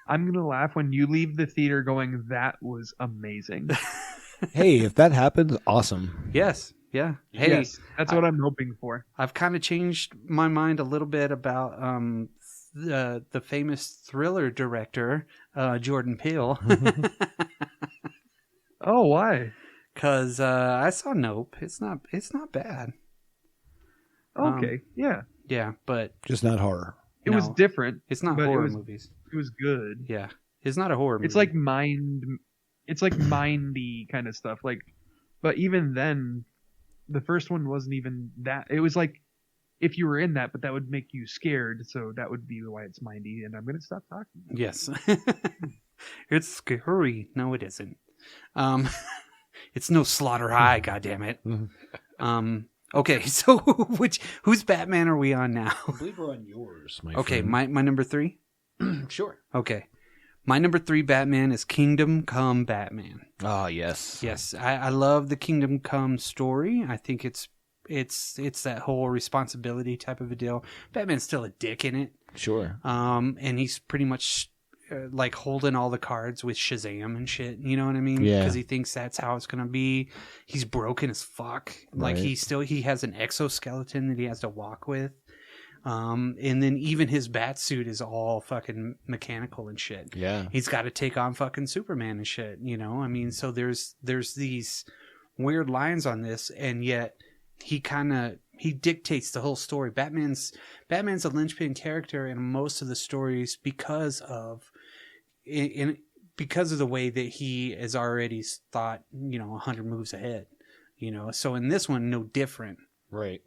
I'm gonna laugh when you leave the theater going, "That was amazing." Hey, if that happens, awesome. Yes, yeah. Hey, Yes, that's what I'm hoping for. I've kind of changed my mind a little bit about the famous thriller director Jordan Peele, Oh, why? because I saw Nope. It's not bad. Okay, yeah, Yeah, but Just not horror. it was no, different. it's not but horror it was, movies. It was good. Yeah, it's not a horror movie. It's like mindy kind of stuff. Like, but even then, the first one wasn't even that. It was like if you were in that, but that would make you scared. So that would be why it's mindy. And I'm gonna stop talking. Yes. It's scary. No, it isn't. It's no Slaughter High, goddammit. Okay, so whose Batman are we on now? I believe we're on yours, my Okay, friend. my number 3? Sure. Okay. My number 3 Batman is Kingdom Come Batman. Ah, yes. Yes, I love the Kingdom Come story. I think it's that whole responsibility type of a deal. Batman's still a dick in it. Sure. And he's pretty much like holding all the cards with Shazam and shit. You know what I mean? Yeah. Because he thinks that's how it's gonna be. He's broken as fuck. Like Right. he has an exoskeleton that he has to walk with. And then even his bat suit is all fucking mechanical and shit. Yeah. He's got to take on fucking Superman and shit. You know, I mean, so there's these weird lines on this, and yet he dictates the whole story. Batman's a linchpin character in most of the stories because of the way that he is already thought, 100 moves ahead. So in this one, no different. Right.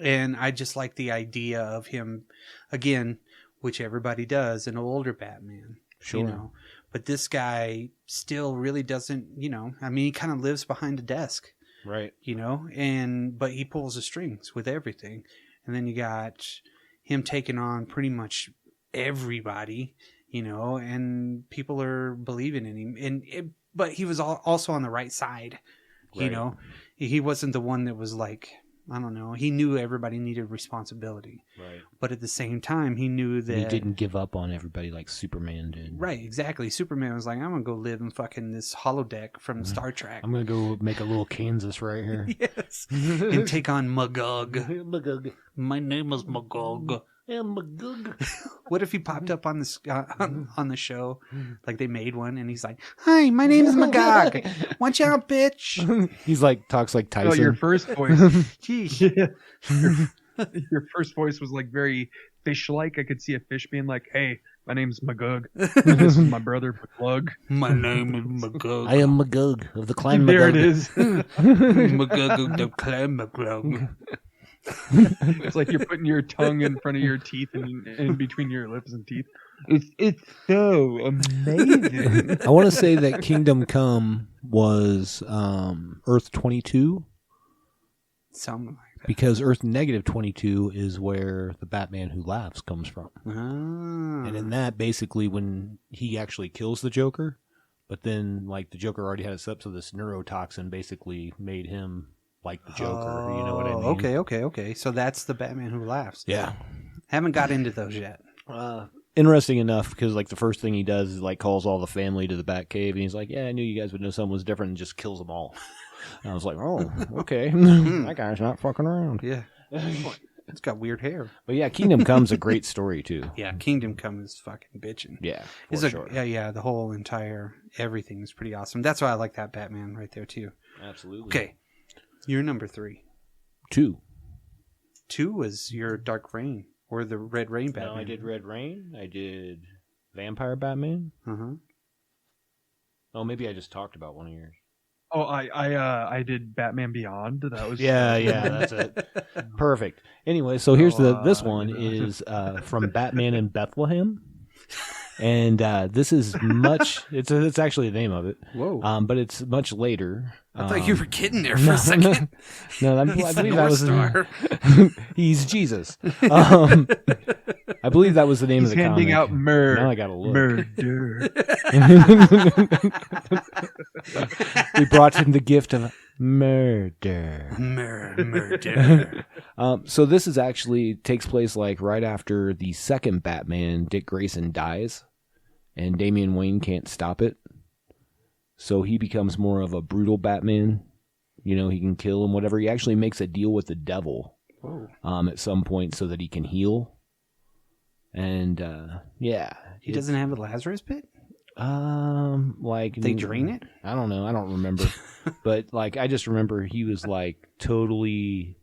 And I just like the idea of him, again, which everybody does, an older Batman. Sure. But this guy still really doesn't, I mean, he kind of lives behind a desk, Right. but he pulls the strings with everything. And then you got him taking on pretty much everybody, and people are believing in him. But he was also on the right side, Right. He wasn't the one that was like, I don't know. He knew everybody needed responsibility. Right. But at the same time, he knew that... He didn't give up on everybody like Superman did. Right, exactly. Superman was like, I'm going to go live in fucking this holodeck from Star Trek. I'm going to go make a little Kansas right here. Yes. And take on Magog. Magog. My name is Magog. Yeah, Magog. What if he popped up on this on the show, like they made one, and he's like, "Hi, my name is Magog. Watch out, bitch." He's like, talks like Tyson. Oh, your first voice. Jeez. Your first voice was like very fish-like. I could see a fish being like, "Hey, my name's Magog. This is my brother Magog." My name is Magog. I am Magog of the clan There Magog. it is. Magog of the clan Magog. It's like you're putting your tongue in front of your teeth and in between your lips and teeth. It's so amazing. I want to say that Kingdom Come was Earth 22 Something like that. because Earth negative 22 is where the Batman Who Laughs comes from. Ah. And in that, basically, when he actually kills the Joker, but then like the Joker already had it set up, so this neurotoxin basically made him like the Joker. You know what I mean? Okay. So that's the Batman Who Laughs. Yeah. Haven't got into those yet. Interesting enough, because like the first thing he does is like calls all the family to the Batcave, and he's like, "Yeah, I knew you guys would know something was different," and just kills them all. And I was like, "Oh, okay, that guy's not fucking around." Yeah. It's got weird hair. But yeah, Kingdom Come's a great story too. Yeah, Kingdom Come is fucking bitching. Yeah, It's for a, sure. yeah, the whole entire everything is pretty awesome. That's why I like that Batman right there too. Absolutely. Okay, you're number 3. 2. 2 was your Dark Reign or the Red Rain Batman. No, I did Red Rain. I did Vampire Batman. Uh-huh. Oh, maybe I just talked about one of yours. Oh, I did Batman Beyond. That was Yeah, that's it. Perfect. Anyway, so here's this one you know. is from Batman in Bethlehem. And this is much. It's actually the name of it. Whoa! But it's much later. I thought you were kidding there for a second. No, I He's the believe that North was Star. He's Jesus. I believe that was the name He's of the handing comic. out Now I gotta look. murder. We brought him the gift of murder. Murder. So this is actually takes place like right after the second Batman, Dick Grayson, dies, and Damian Wayne can't stop it. So he becomes more of a brutal Batman. You know, he can kill and whatever. He actually makes a deal with the devil at some point so that he can heal. And yeah, He doesn't have a Lazarus pit? like They drain it? I don't know. I don't remember. But like, I just remember he was like totally.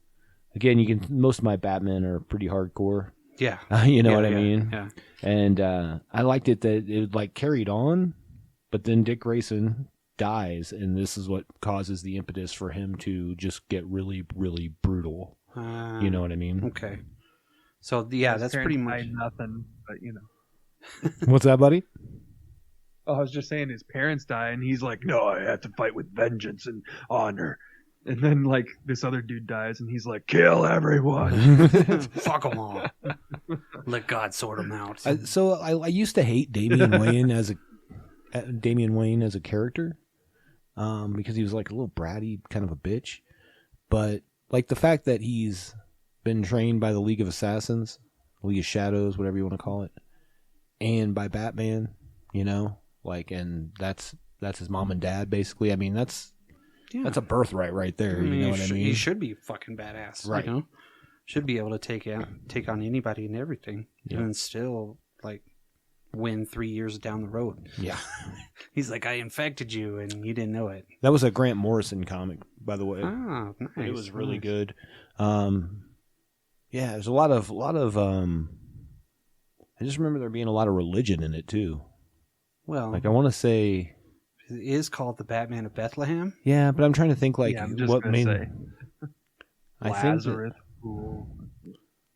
Again, most of my Batmen are pretty hardcore. Yeah. You know Yeah, what I yeah, mean? Yeah. And I liked it that it like carried on, but then Dick Grayson dies, and this is what causes the impetus for him to just get really, really brutal. You know what I mean? Okay. So yeah, His that's parents pretty much. died nothing, but you know. What's that, buddy? Oh, I was just saying his parents die, and he's like, "No, I have to fight with vengeance and honor." And then like this other dude dies, and he's like, "Kill everyone." Fuck them all. Let God sort them out. I used to hate Damian Wayne as a character, because he was like a little bratty, kind of a bitch. But like the fact that he's been trained by the League of Assassins, League of Shadows, whatever you want to call it, and by Batman, you know, like, and that's his mom and dad basically. I mean, that's a birthright right there. You know what I mean? He should be fucking badass, right? You know? Should be able to take on anybody and everything, Yeah. and still like win 3 years down the road. Yeah. He's like, I infected you, and you didn't know it. That was a Grant Morrison comic, by the way. Ah, nice. It was really nice. good. Yeah, there's a lot of. I just remember there being a lot of religion in it too. Well, Like I want to say, it is called the Batman of Bethlehem. yeah, but I'm trying to think like Yeah, I'm just what gonna made. say. I think that, Lazarus. Fool.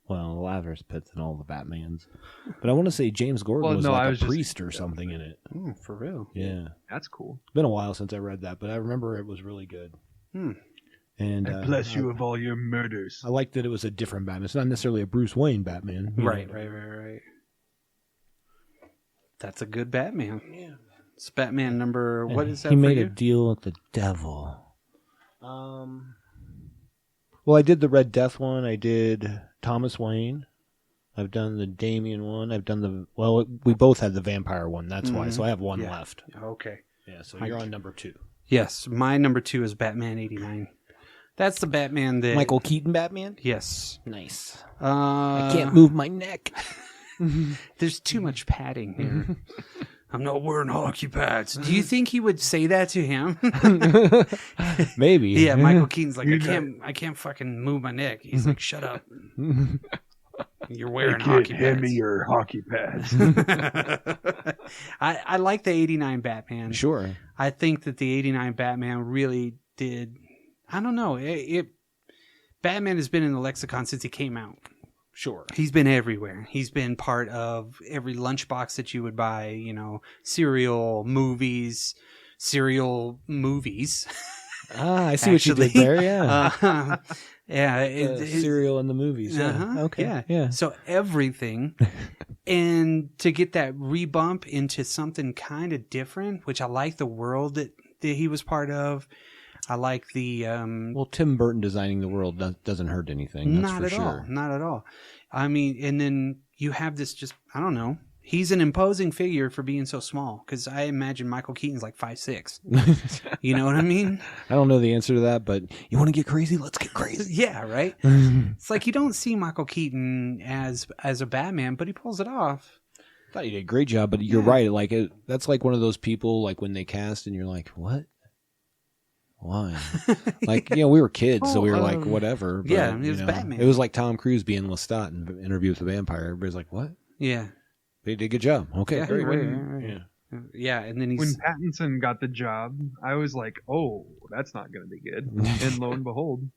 well, Lazarus Pits and all the Batmans, but I want to say James Gordon Well, was no, I like was a just- priest or something in it. Oh, for real. Yeah, That's cool. it's been a while since I read that, but I remember it was really good. And I bless you of all your murders. I liked that it was a different Batman. It's not necessarily a Bruce Wayne Batman. you Right. know. That's a good Batman. Yeah. It's Batman number. What is that? He for made you? a deal with the devil. Well, I did the Red Death one. I did Thomas Wayne. I've done the Damien one. I've done the. Well, we both had the vampire one. That's why. So I have one Yeah. left. Okay. Yeah. So you're on number 2. Yes, my number 2 is Batman 89. That's the Batman that Michael Keaton Batman. Yes. Nice. I I can't move my neck. There's too much padding here. I'm not wearing hockey pads. Do you think he would say that to him? Maybe. Yeah, Michael Keaton's like, I can't fucking move my neck. He's like, shut up. You're wearing hockey pads. Hand me your hockey pads. I like the 89 Batman. Sure. I think that the 89 Batman really did. I don't know. Batman has been in the lexicon since he came out. Sure. He's been everywhere. He's been part of every lunchbox that you would buy, you know, cereal movies. Ah, I see what you did there. Yeah. Yeah. Cereal in the movies. Yeah. Uh-huh, Okay. Yeah. So everything. And to get that rebump into something kind of different, which I like the world that he was part of. I like the Well, Tim Burton designing the world doesn't hurt anything. That's not for at sure. all. Not at all. I mean, and then you have this just, I don't know. He's an imposing figure for being so small, because I imagine Michael Keaton's like 5'6". You know what I mean? I don't know the answer to that, but you want to get crazy? Let's get crazy. Yeah, right? It's like you don't see Michael Keaton as a Batman, but he pulls it off. I thought you did a great job, but you're right. Like that's like one of those people, like when they cast and you're like, what? Why? Like, you know, we were kids, so we were like, whatever. But, yeah, it was you know, Batman. It was like Tom Cruise being Lestat in Interview with the Vampire. Everybody's like, what? Yeah. They did a good job. Okay, Yeah, great. right. Yeah. Yeah, and then When he's... Pattinson got the job, I was like, oh, that's not going to be good. And lo and behold.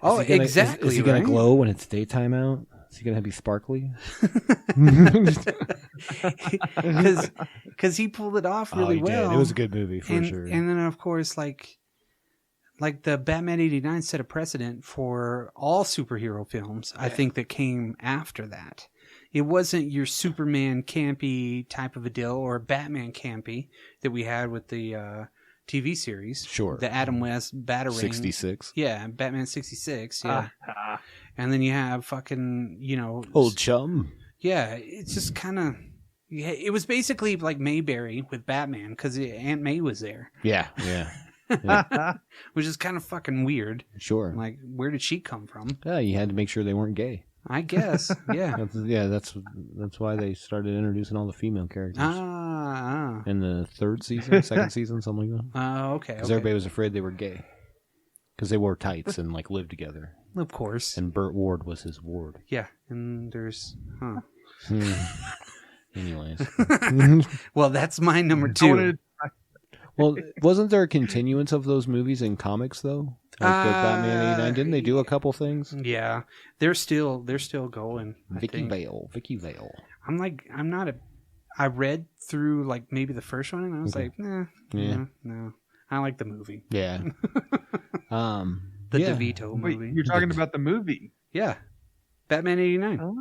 Oh, Is he gonna, exactly. Is he going right? to glow when it's daytime out? Is he going to be sparkly? Because he pulled it off really he well. did. It was a good movie for and, sure. And then, of course, like the Batman 89 set a precedent for all superhero films, I think, that came after that. It wasn't your Superman campy type of a deal or Batman campy that we had with the TV series. Sure. The Adam West Batarang. 66. Yeah, Batman 66. Yeah. And then you have fucking, you know... Old chum. Yeah, it's just kind of... Yeah, it was basically like Mayberry with Batman because Aunt May was there. Yeah, yeah. Which is kind of fucking weird. Sure. Like, where did she come from? Yeah, you had to make sure they weren't gay. I guess, yeah. That's why they started introducing all the female characters. Ah. In the third season, second season, something like that. Okay. Because everybody was afraid they were gay. Because they wore tights and like lived together. Of course. And Burt Ward was his ward. Yeah, and there's... Anyways. Well, that's my number 2. Well, wasn't there a continuance of those movies in comics though? Like the Batman 89, didn't they do a couple things? Yeah, they're still going. Vicky Vale. I read through like maybe the first one and I was like, no. I like the movie. Yeah. The DeVito movie. Wait, you're talking about the movie? Yeah, Batman 89. Oh.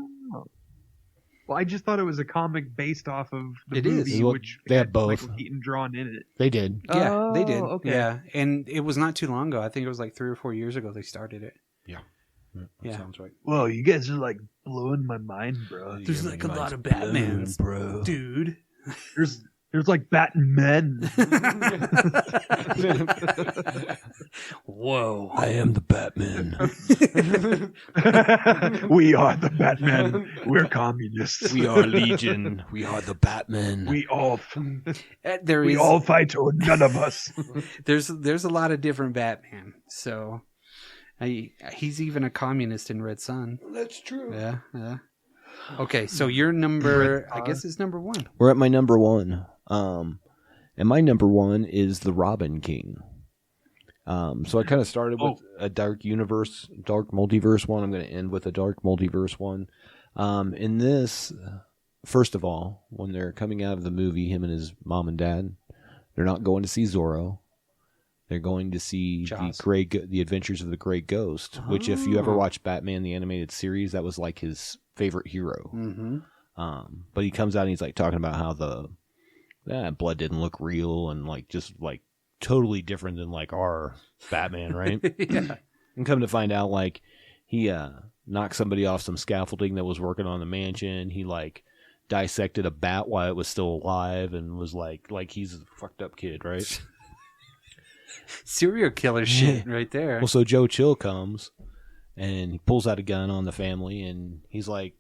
Well, I just thought it was a comic based off of the It is. movie, Well, which they had had both. Michael Keaton drawn in it. They did. Yeah, they did. Okay. Yeah, and it was not too long ago. I think it was like 3 or 4 years ago they started it. Yeah. Yeah. Sounds right. Whoa, you guys are like blowing my mind, bro. There's like a lot of Batmans, bro. dude. There's like Batmen. Whoa. I am the Batman. We are the Batmen. We're communists. We are Legion. We are the Batman. We all We all fight, or none of us. There's a lot of different Batman. So he's even a communist in Red Sun. That's true. Yeah. Okay, so your number, I guess, is number 1. We're at my number 1. And my number 1 is the Robin King. So I kind of started with a dark multiverse one. I'm going to end with a dark multiverse one. In this, first of all, when they're coming out of the movie, him and his mom and dad, they're not going to see Zorro. They're going to see the Adventures of the Great Ghost, which if you ever watch Batman the Animated Series, that was like his favorite hero. Mm-hmm. But he comes out and he's like talking about how the blood didn't look real and like just like totally different than like our Batman, right? Yeah. And come to find out, like he knocked somebody off some scaffolding that was working on the mansion. He like dissected a bat while it was still alive and was like he's a fucked up kid, right? Serial killer shit right there. Well, so Joe Chill comes and he pulls out a gun on the family and he's like,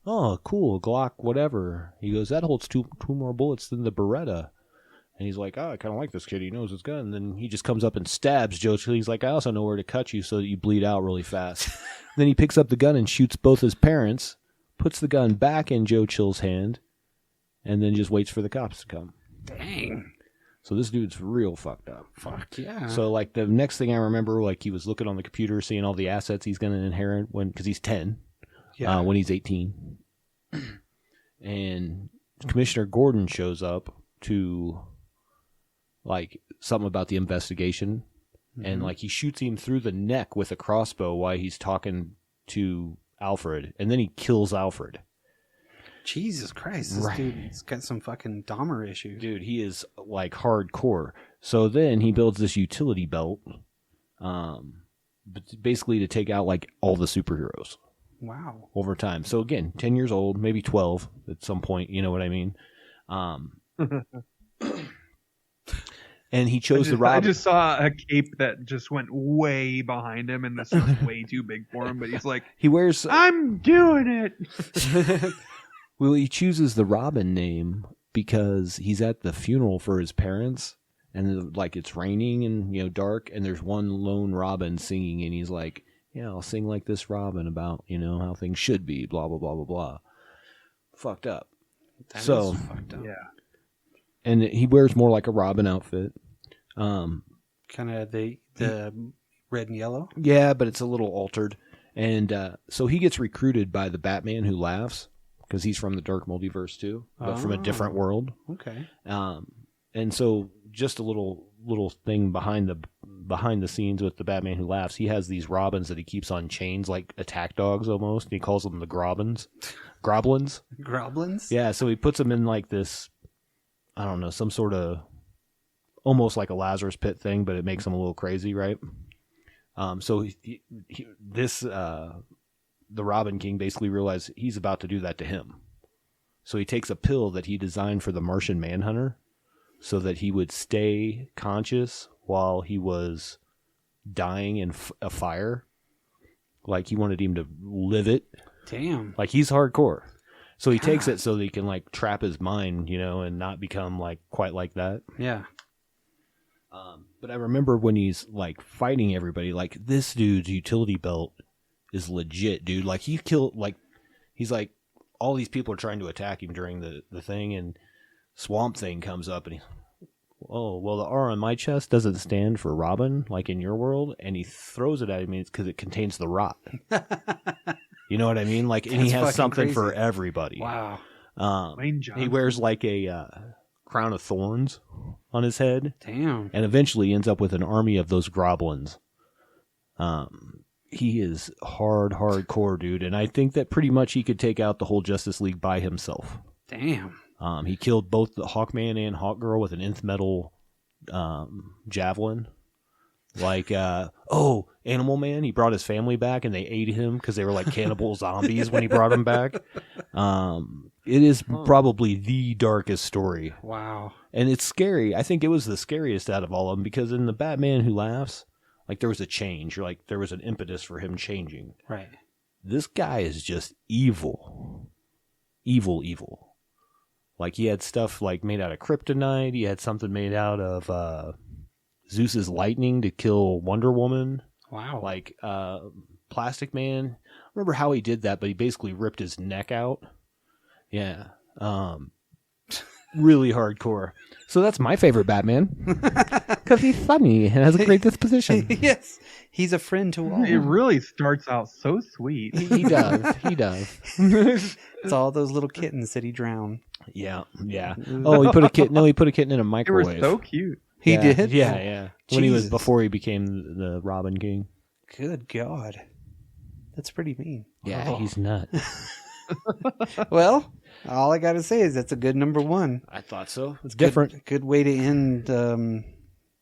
"Oh, cool, Glock, whatever." He goes, "That holds two more bullets than the Beretta." And he's like, "Oh, I kind of like this kid. He knows his gun." And then he just comes up and stabs Joe Chill. He's like, "I also know where to cut you so that you bleed out really fast." Then he picks up the gun and shoots both his parents, puts the gun back in Joe Chill's hand, and then just waits for the cops to come. Dang. So this dude's real fucked up. Fuck yeah. So like the next thing I remember, like he was looking on the computer, seeing all the assets he's going to inherit because he's 10, when he's 18. And Commissioner Gordon shows up to like something about the investigation, and like he shoots him through the neck with a crossbow while he's talking to Alfred, and then he kills Alfred. Jesus Christ, this dude's got some fucking Dahmer issues. Dude, he is like hardcore. So then he builds this utility belt, basically to take out like all the superheroes. Wow. Over time. So again, 10 years old, maybe 12 at some point, you know what I mean? And he chose the Robin. I just saw a cape that just went way behind him, and this was way too big for him, but he's like, he wears... I'm doing it! Well, he chooses the Robin name because he's at the funeral for his parents, and like it's raining and dark, and there's one lone Robin singing, and he's like, yeah, I'll sing like this Robin about how things should be, blah blah blah blah blah. Fucked up. That So is fucked up. Yeah. and he wears more like a Robin outfit. Kind of the red and yellow. Yeah, but it's a little altered. And so he gets recruited by the Batman who laughs, because he's from the Dark Multiverse too, but from a different world. Okay. And so just a little thing behind the scenes with the Batman who laughs, he has these Robins that he keeps on chains like attack dogs almost. He calls them the Groblins. Groblins? Yeah, so he puts them in like this, I don't know, some sort of almost like a Lazarus pit thing, but it makes them a little crazy, right? So the Robin King basically realized he's about to do that to him. So he takes a pill that he designed for the Martian Manhunter so that he would stay conscious while he was dying in a fire. Like he wanted him to live it. Damn. Like he's hardcore. So he takes it so that he can like trap his mind, and not become like quite like that. Yeah. But I remember when he's like fighting everybody, like this dude's utility belt is legit, dude. Like he killed, like he's like all these people are trying to attack him during the thing, and Swamp Thing comes up and he, oh well, the R on my chest doesn't stand for Robin, like in your world, and he throws it at him because it contains the rot. You know what I mean? Like, and he has something crazy. For everybody. Wow. He wears like a crown of thorns on his head. Damn. And eventually ends up with an army of those Groblins. He is hardcore, dude. And I think that pretty much he could take out the whole Justice League by himself. Damn. He killed both the Hawkman and Hawkgirl with an nth metal javelin. Like, Animal Man, he brought his family back and they ate him because they were like cannibal zombies when he brought them back. It is probably the darkest story. Wow. And it's scary. I think it was the scariest out of all of them because in the Batman Who Laughs, like there was a change, or like there was an impetus for him changing. Right. This guy is just evil. Evil. Like he had stuff like made out of kryptonite. He had something made out of Zeus's lightning to kill Wonder Woman. Wow. Like Plastic Man. I don't remember how he did that, but he basically ripped his neck out. Yeah. Really hardcore. So that's my favorite Batman. Because he's funny and has a great disposition. Yes. He's a friend to all. It really starts out so sweet. He does. It's all those little kittens that he drowned. Yeah. Oh, he put a kitten in a They were microwave. so cute. He did? Yeah. When he was Jesus. before he became the Robin King. Good God. That's pretty mean. Yeah, he's nuts. Well, all I got to say is that's a good number one. I thought so. It's Good- different. Good way to end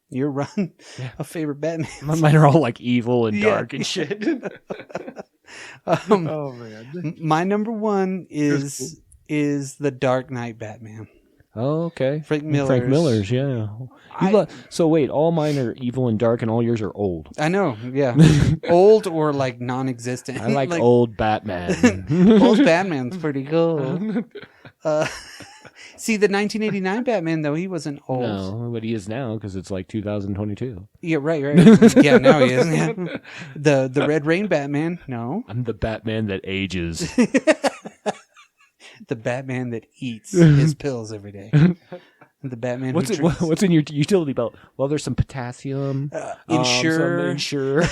your run of favorite Batman. Mine are all like evil and dark and shit. Oh man. My number one is the Dark Knight Batman. Oh, okay. Frank Miller's, yeah. So wait, all mine are evil and dark, and all yours are old. I know, yeah. Old or like non-existent. I like old Batman. Old Batman's pretty cool. See, the 1989 Batman, though, he wasn't old. No, but he is now because it's like 2022. Yeah, right. Yeah, now he is. Yeah. The Red Rain Batman, no. I'm the Batman that ages. The Batman that eats his pills every day. The Batman What's in your utility belt? Well, there's some potassium. Insure. Insure.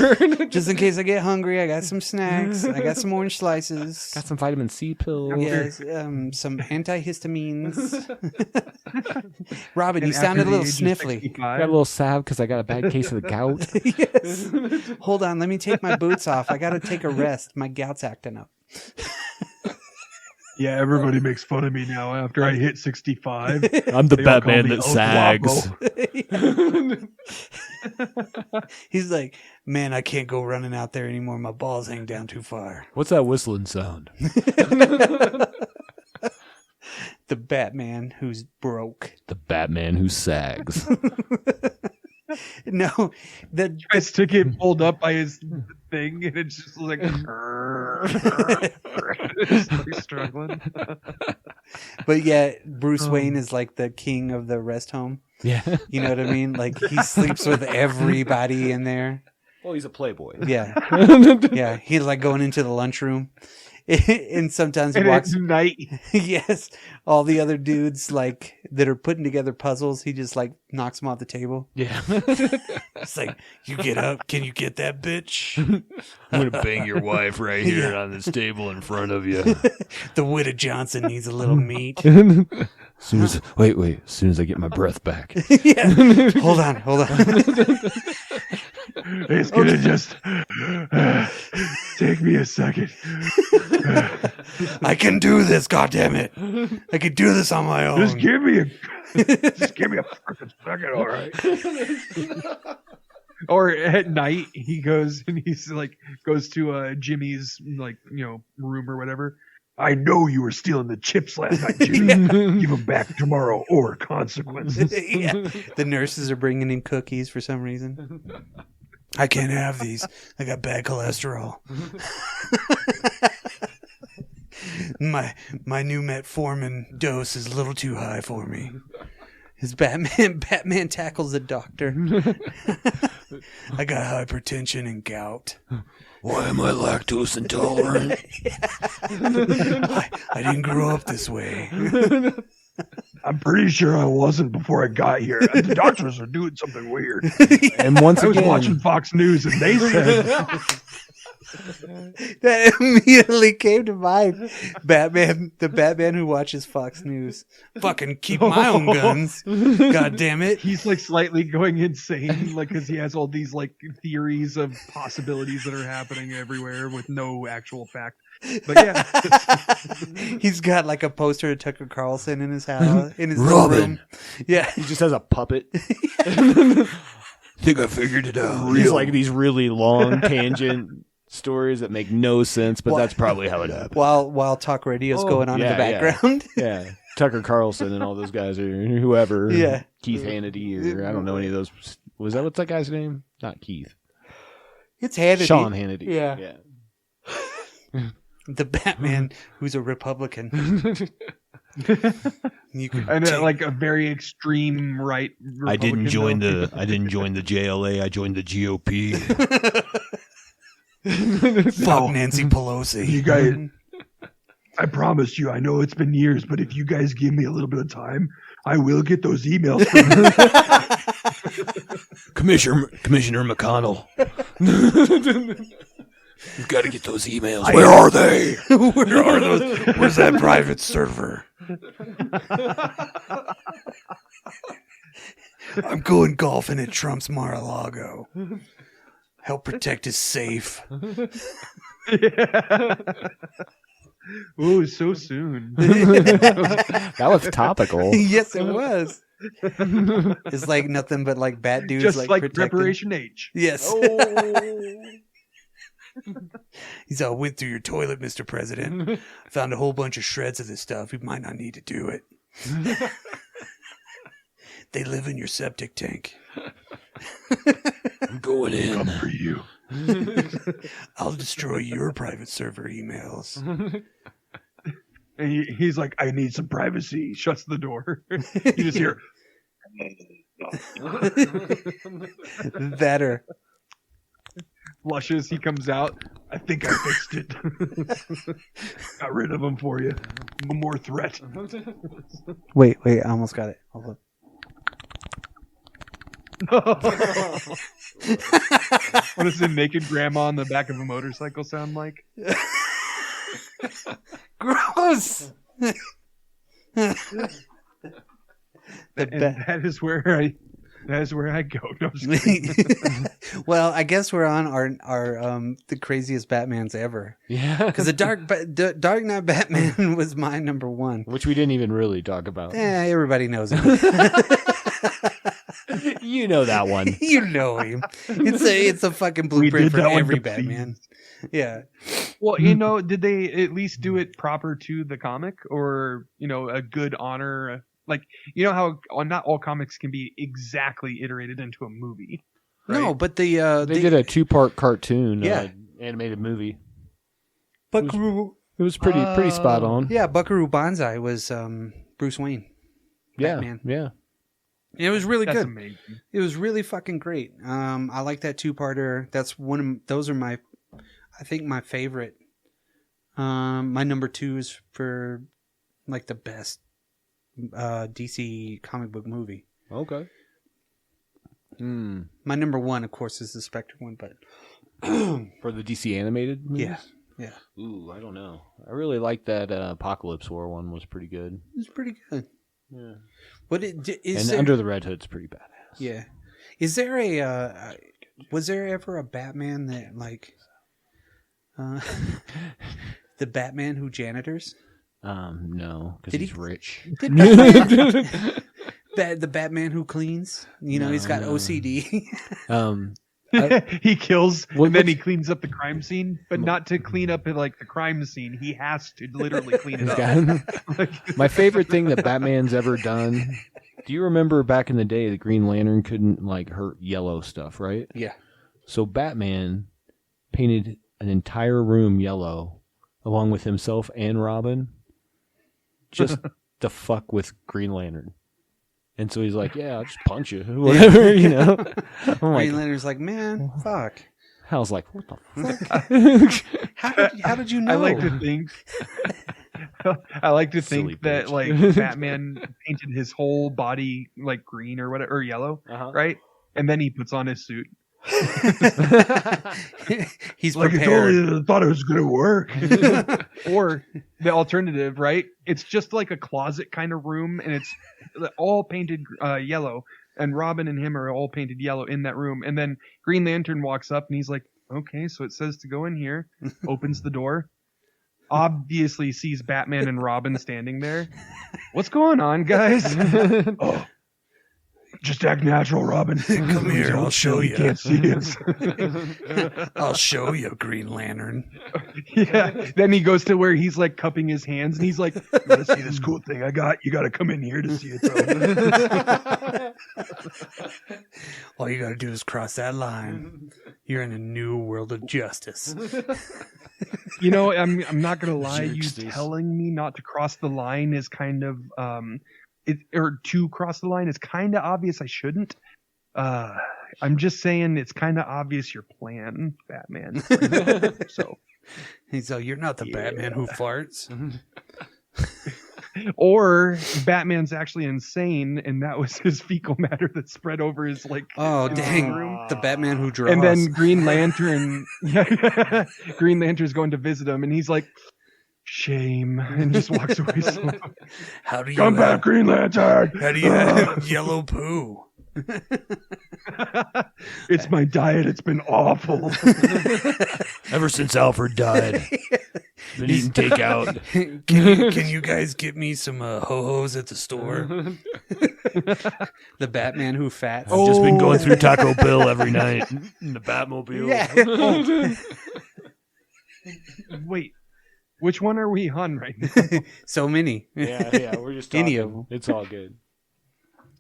Just in case I get hungry, I got some snacks. I got some orange slices. Got some vitamin C pills. Yes, some antihistamines. Robin, And you sounded a after the little age of sniffly. 65, Got a little salve because I got a bad case of the gout. Yes. Hold on, let me take my boots off. I got to take a rest. My gout's acting up. Yeah, everybody makes fun of me now after I hit 65. I'm the They all call Batman me that El sags. He's like, man, I can't go running out there anymore. My balls hang down too far. What's that whistling sound? The Batman who's broke. The Batman who sags. No, I stick it pulled up by his thing, and it's just like, just like struggling. but yeah, Bruce Wayne is like the king of the rest home. Yeah. You know what I mean? Like he sleeps with everybody in there. Well, he's a playboy. Yeah. Yeah. He's like going into the lunchroom. And sometimes he And walks at night, yes. All the other dudes like that are putting together puzzles, he just like knocks them off the table. Yeah. It's like, you get up, can you get that bitch? I'm gonna bang your wife right here on this table in front of you. The Widow Johnson needs a little meat. Soon as wait, as soon as I get my breath back. Yeah. Hold on. it's gonna just take me a second. I can do this, goddammit. I can do this on my own. Just give me a freaking second, all right? Or at night, he goes and he's like goes to Jimmy's room or whatever. I know you were stealing the chips last night, Jimmy. Give them back tomorrow or consequences. Yeah. The nurses are bringing in cookies for some reason. I can't have these. I got bad cholesterol. My new metformin dose is a little too high for me. His Batman tackles the doctor. I got hypertension and gout. Why am I lactose intolerant? I didn't grow up this way. I'm pretty sure I wasn't before I got here. The doctors are doing something weird. And once I was again, watching Fox News and they said That immediately came to mind. The Batman who watches Fox News. Fucking keep my own guns. God damn it. he's like slightly going insane, like because he has all these like theories of possibilities that are happening everywhere with no actual fact. But yeah, He's got like a poster of Tucker Carlson in his house, in his Robin. room. Yeah. he just has a puppet. Think I figured it out. He's Real. like these really long tangent stories that make no sense, but that's probably how it happened. While talk radio's going on in the background. Yeah. Tucker Carlson and all those guys, or whoever. Yeah. Keith Hannity, or I don't know any of those. Was what's that guy's name? Not Keith. It's Hannity. Sean Hannity. Yeah. The Batman who's a Republican. You could and take- like a very extreme right. I didn't join Republican, the JLA. I joined the GOP. Fuck Nancy Pelosi. You guys, I promise you, I know it's been years, but if you guys give me a little bit of time, I will get those emails from you. Commissioner McConnell. You've got to get those emails. Where are they? Where are those? Where's that private server? I'm going golfing at Trump's Mar-a-Lago. Help protect his safe. Oh, so soon. That was topical. Yes, it was. It's like nothing but like bat dudes Just like protecting. Preparation H. Yes. He's all, went through your toilet, Mr. President. Found a whole bunch of shreds of this stuff. You might not need to do it. They live in your septic tank. I'm going in. For you. I'll destroy your private server emails. And he's like, I need some privacy. He shuts the door. You just hear, That or flushes. He comes out. I think I fixed it. Got rid of him for you. No more threat. wait, I almost got it. Hold up. What does the naked grandma on the back of a motorcycle sound like? Gross. That is where I go. No, I'm just kidding. Well, I guess we're on our the craziest Batmans ever. Yeah. Because the Dark Knight Batman was my number one. Which we didn't even really talk about. Everybody knows him. You know that one. You know him. It's a fucking blueprint did for that one every to Batman. Yeah. Well, did they at least do it proper to the comic, or a good honor? Like, how not all comics can be exactly iterated into a movie. Right? No, but They did a 2-part cartoon, Yeah. animated movie. Buckaroo. It was pretty spot on. Yeah, Buckaroo Banzai was Bruce Wayne. Yeah, Batman. yeah. It was really That's good. amazing. It was really fucking great. I like that 2-parter. That's those are my favorite. My number 2 is for like the best DC comic book movie. Okay. My number 1, of course, is the Spectre one, but For the DC animated movies? yeah, Ooh, I don't know. I really like that Apocalypse War one was pretty good. it's pretty good. Yeah. But And Under the Red Hood's pretty badass. Yeah. Is there a was there ever a Batman that like the Batman who janitors? No, because Did he's he- rich. The Batman who cleans? You know, he's got No. OCD. He kills What- and then he cleans up the crime scene, but not to clean up like the crime scene. He has to literally clean it He's up. got- My favorite thing that Batman's ever done. Do you remember back in the day the Green Lantern couldn't like hurt yellow stuff, right? Yeah. So Batman painted an entire room yellow along with himself and Robin just to fuck with Green Lantern. And so he's like, yeah, I'll just punch you. Whatever, you know. I'm like, Green Lantern's like, man, fuck. I was like, what the fuck? How did you know? I like to think Silly that bitch. like Batman painted his whole body like green or whatever, or yellow, right? And then he puts on his suit. He's Like, prepared. I thought it was gonna work. Or the alternative, right? It's just like a closet kind of room, and it's all painted yellow. And Robin and him are all painted yellow in that room. And then Green Lantern walks up, and he's like, "Okay, so it says to go in here." Opens the door. Obviously sees Batman and Robin standing there. What's going on, guys? Oh, just act natural, Robin. Come here, I'll show you. Can't see us. I'll show you, Green Lantern. Yeah. Then he goes to where he's like cupping his hands, and he's like, "You want to see this cool thing I got? You got to come in here to see it, though." All you gotta do is cross that line. You're in a new world of justice. You know, I'm not gonna lie. Jerks, You these. telling me not to cross the line is kind of or to cross the line is kind of obvious. I shouldn't. I'm just saying it's kind of obvious your plan, Batman. So, So you're not the Batman who farts. or Batman's actually insane, and that was his fecal matter that spread over his like. Oh dang! room. The Batman who draws. And then Green Lantern, Green Lantern's going to visit him, and he's like, "Shame," and just walks away. Slowly. how do you Come back, Green Lantern. How do you have yellow poo? It's my diet. It's been awful. Ever since Alfred died, been eating takeout. Can you guys get me some ho-hos at the store? The Batman who fats. I've just been going through Taco Bell every night in the Batmobile. Wait, which one are we on right now? So many. yeah, we're just talking. Any of them. It's all good.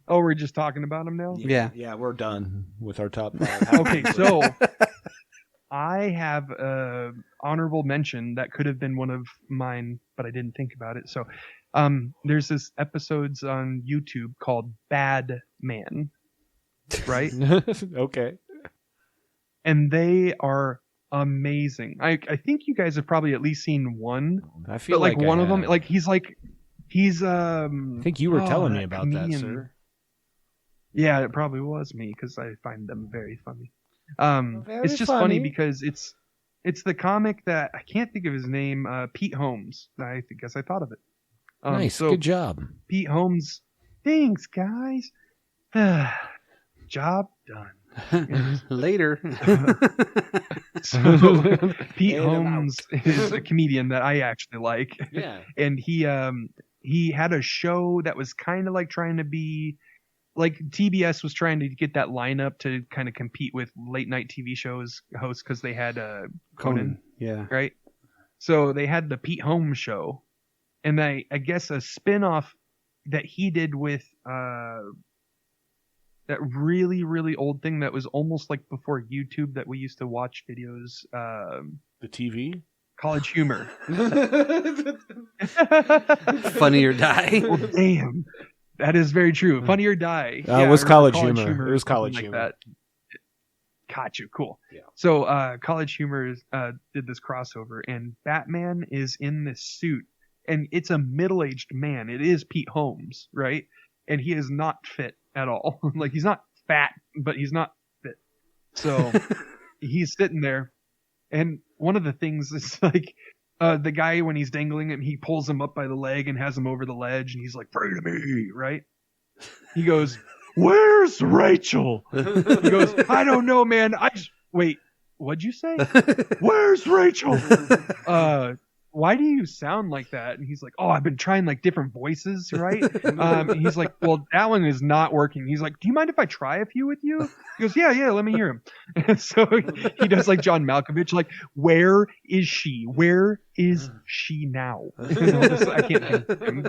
Oh, we're just talking about him now? Yeah. We're done with our top 5. Okay, so I have a honorable mention that could have been one of mine, but I didn't think about it. So there's this episodes on YouTube called Bad Man, right? Okay. And they are amazing. I think you guys have probably at least seen one. I feel But like I one of them, have. like he's I I think you were telling me about that, comedian. sir. Yeah, it probably was me because I find them very funny. Very It's just funny because it's the comic that I can't think of his name. Pete Holmes. I guess I thought of it. Nice, So good job. Pete Holmes. Thanks, guys. Job done. Later. So Pete And I'm Holmes is a comedian that I actually like. Yeah. And he had a show that was kind of like trying to be like TBS was trying to get that lineup to kind of compete with late night TV shows hosts because they had Conan, Yeah. right? So they had the Pete Holmes show, and I guess a spin-off that he did with that really, really old thing that was almost like before YouTube that we used to watch videos, The TV? College Humor. Funny or Die. Well, damn. That is very true. Funny or Die. It was I remember College Humor. It was something College like Humor. that. Got you. Cool. Yeah. So College Humor did this crossover, and Batman is in this suit, and it's a middle-aged man. It is Pete Holmes, right? And he is not fit at all. Like, he's not fat, but he's not fit. So he's sitting there, and one of the things is like, the guy, when he's dangling him, he pulls him up by the leg and has him over the ledge, and he's like, "Pray to me," right? He goes, "Where's Rachel?" He goes, "I don't know, man. Wait, what'd you say? Where's Rachel? Why do you sound like that?" And he's like, "Oh, I've been trying like different voices, right?" And he's like, "Well, that one is not working." He's like, "Do you mind if I try a few with you?" He goes, Yeah, let me hear him. And so he does like John Malkovich, like, "Where is she? Where is she now?" I can't hear him,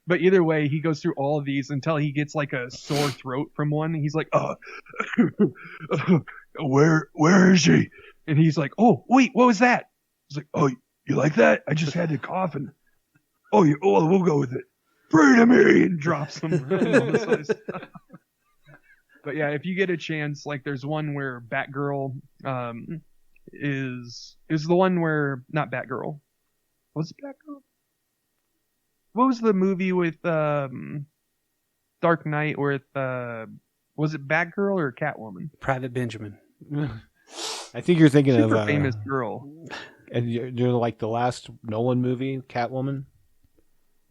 but either way, he goes through all of these until he gets like a sore throat from one. And he's like, where is she? And he's like, "Oh, wait, what was that?" He's like, "Oh, you like that? I just had to cough and we'll go with it. Pray to me," and drops him. But yeah, if you get a chance, like there's one where Batgirl is the one where, not Batgirl. Was it Batgirl? What was the movie with Dark Knight with was it Batgirl or Catwoman? Private Benjamin. I think you're thinking Super of famous girl. and you're like the last Nolan movie, Catwoman,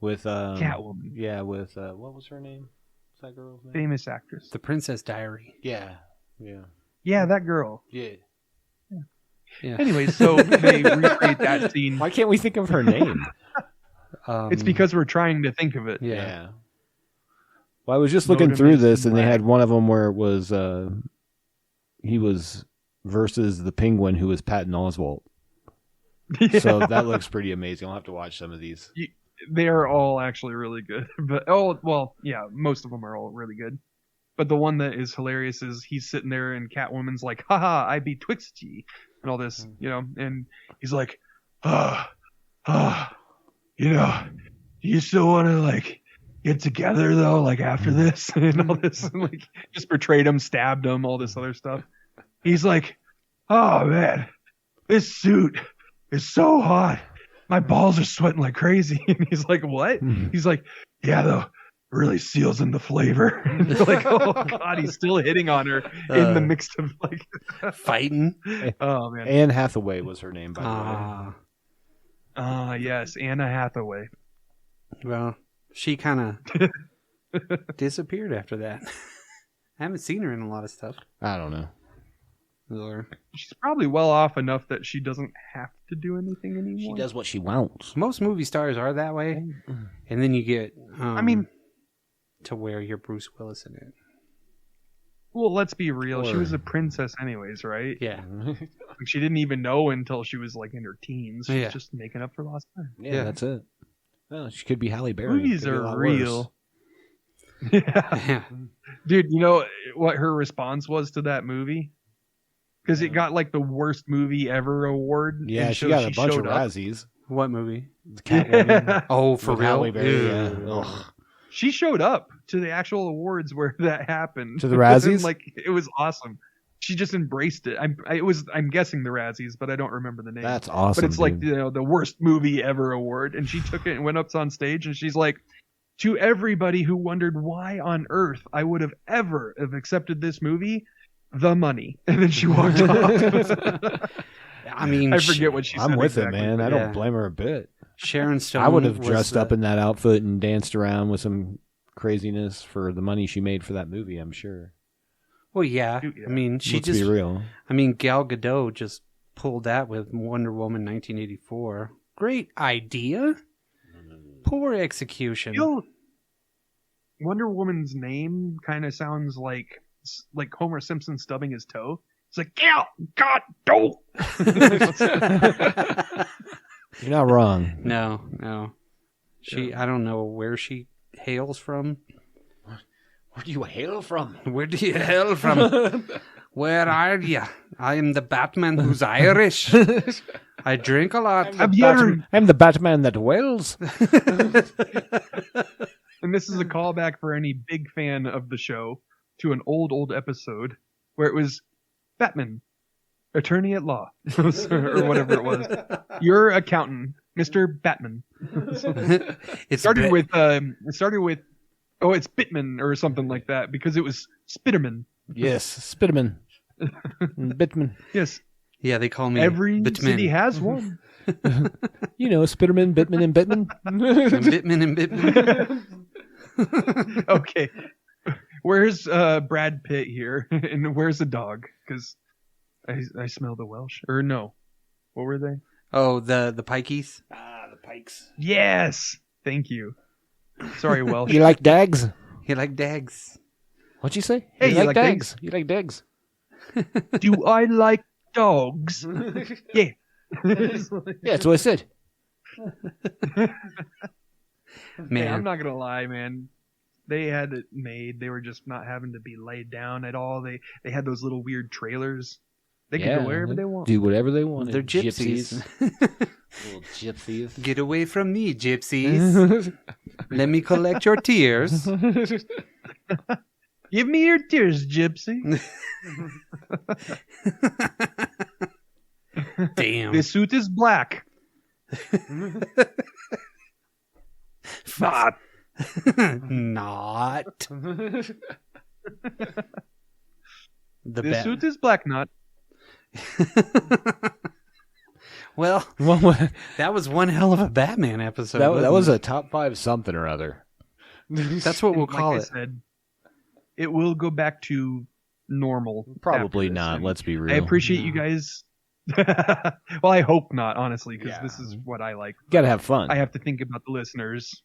with Catwoman. Yeah, with what was her name? What's that girl's name? Famous actress. The Princess Diary. Yeah. Yeah, that girl. Yeah. Anyway, so they recreate that scene. Why can't we think of her name? It's because we're trying to think of it. Yeah. Well, I was just looking through Motivates this, and and they lag. had one of them where it was he was versus the Penguin, who was Patton Oswalt. Yeah. So that looks pretty amazing. I'll have to watch some of these. They are all actually really good. But most of them are all really good. But the one that is hilarious is he's sitting there and Catwoman's like, "Haha, I betwixt ye," and all this, and he's like, do you still want to like get together though, like after this and all this, and like just betrayed him, stabbed him, all this other stuff. He's like, "Oh man, this suit is so hot. My balls are sweating like crazy." And he's like, "What?" He's like, "Yeah, though, really seals in the flavor." And you're like, "Oh god," he's still hitting on her in the mix of like Fighting. Oh man. Anne Hathaway was her name, by the way. Yes, Anna Hathaway. Well, she kind of disappeared after that. I haven't seen her in a lot of stuff. I don't know. Or She's probably well off enough that she doesn't have to do anything anymore. She does what she wants. most movie stars are that way, and then you get, to where you're Bruce Willis in it. Well, let's be real. She Or- was a princess anyways, right? Yeah, Like, she didn't even know until she was like in her teens. She Yeah. was just making up for lost time. Yeah, that's it. Well, she could be Halle Berry. Movies Could be a are lot real. worse. Yeah. yeah. Dude, you know what her response was to that movie? Because it got like the worst movie ever award. Yeah, and she so got a bunch of showed up. Razzies. What movie? Catwoman. Oh, for With real? Halle Berry, Ew. yeah. Ugh. She showed up to the actual awards where that happened. To the Razzies? Like, it was awesome. She just embraced it. I'm guessing the Razzies, but I don't remember the name. That's awesome. But it's like, dude. the worst movie ever award. And she took it and went up on stage and she's like, "To everybody who wondered why on earth I would have ever have accepted this movie, the money." And then she walked off. I mean, I forget what she said. I'm with exactly. it, man. I Yeah. don't blame her a bit. Sharon Stone. I would have was dressed the- up in that outfit and danced around with some craziness for the money she made for that movie, I'm sure. Well, yeah. Dude, yeah. I mean, she Let's just. be real. I mean, Gal Gadot just pulled that with Wonder Woman 1984. Great idea. Poor execution. You know, Wonder Woman's name kind of sounds like Homer Simpson stubbing his toe. It's like, "Gal Gadot." You're not wrong. No. I don't know where she hails from. Where do you hail from? Where do you hail from? Where are you? I am the Batman who's Irish. I drink a lot. I'm the Batman that wails. And this is a callback for any big fan of the show to an old episode where it was Batman, attorney at law, or whatever it was. Your accountant, Mr. Batman. It started with it's Bitman or something like that because it was Spitterman. Yes, Spitterman. Bitman. Yes. Yeah, they call me every Bitman. city has one. You know, Spitterman, Bitman, and Bitman. Bitman and Bitman. Okay. Where's Brad Pitt here? And where's the dog? Because I smell the Welsh. Or no. What were they? Oh, the pikeys? The pikes. Yes! Thank you. Sorry, Welsh. You like dags? You like dags? What'd you say? Hey, you like dags? You like dags? Do I like dogs? Yeah. Yeah, that's what I said. Man. Hey, I'm not going to lie, man. They had it made. They were just not having to be laid down at all. They had those little weird trailers. They can go wherever they want. Do whatever they want. They're gypsies. Little gypsies. Get away from me, gypsies. Let me collect your tears. Give me your tears, gypsy. Damn. This suit is black. Not. Not. This suit is black, not. Well, that was one hell of a Batman episode. That was a top 5 something or other. That's what we'll call like it. I said, it will go back to normal. Probably after this. not. Let's be real. I appreciate you guys. Well, I hope not, honestly, because this is what I like. Gotta have fun. I have to think about the listeners,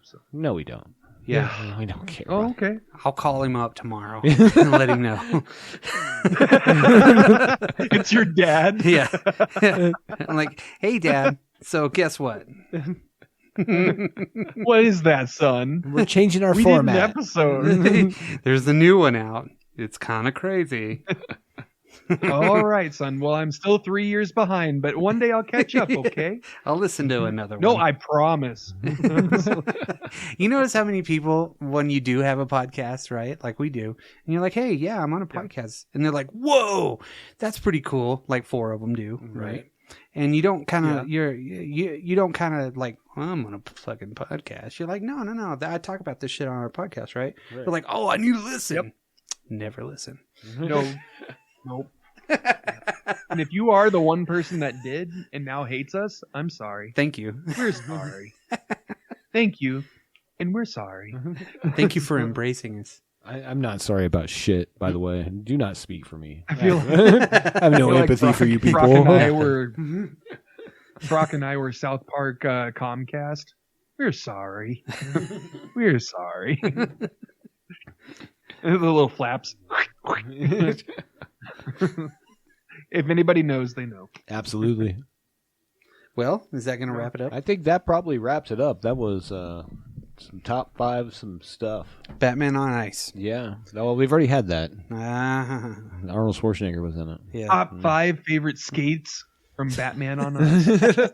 So. No, we don't. Yeah. We don't care. Oh, okay. I'll call him up tomorrow and let him know. It's your dad? Yeah. I'm like, hey, Dad, so guess what? What is that, son? We're changing our We format. did an episode. There's a new one out. It's kind of crazy. All right, son. Well, I'm still 3 years behind, but one day I'll catch up, okay? I'll listen to another No, one. I promise. You notice how many people, when you do have a podcast, right? Like we do, and you're like, hey, yeah, I'm on a podcast. And they're like, whoa, that's pretty cool. Like 4 of them do, right? And you don't kind of, you don't kind of like, well, I'm on a fucking podcast. You're like, no. I talk about this shit on our podcast, right? They're like, oh, I need to listen. Yep. Never listen. No. Nope. And if you are the one person that did and now hates us, I'm sorry. Thank you. We're sorry. Thank you. And we're sorry. Thank you for embracing us. I'm not sorry about shit, by the way. Do not speak for me. I feel I have no empathy for you people. Brock and I were South Park Comcast. We're sorry. We're sorry. The little flaps. If anybody knows, they know. Absolutely. Well, is that going to wrap it up? I think that probably wraps it up. That was some top 5, some stuff. Batman on Ice. Yeah. Well, we've already had that. Arnold Schwarzenegger was in it. Yeah. Top 5 favorite skates from Batman on Ice.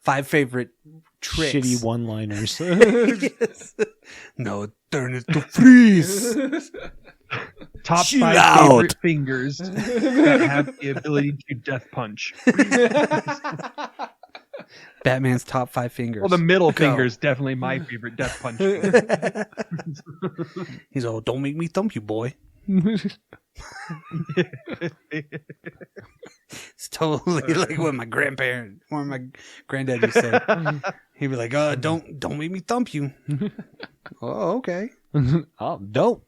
5 favorite tricks. Shitty one-liners. Yes. No, turn it to freeze. Top Chill 5 out. favorite fingers that have the ability to death punch. Batman's top 5 fingers. Well, the middle finger is definitely my favorite death punch. He's all, don't make me thump you, boy. It's totally like what my grandparent or my granddad used to say. He'd be like, don't make me thump you. Oh, okay. Oh, don't.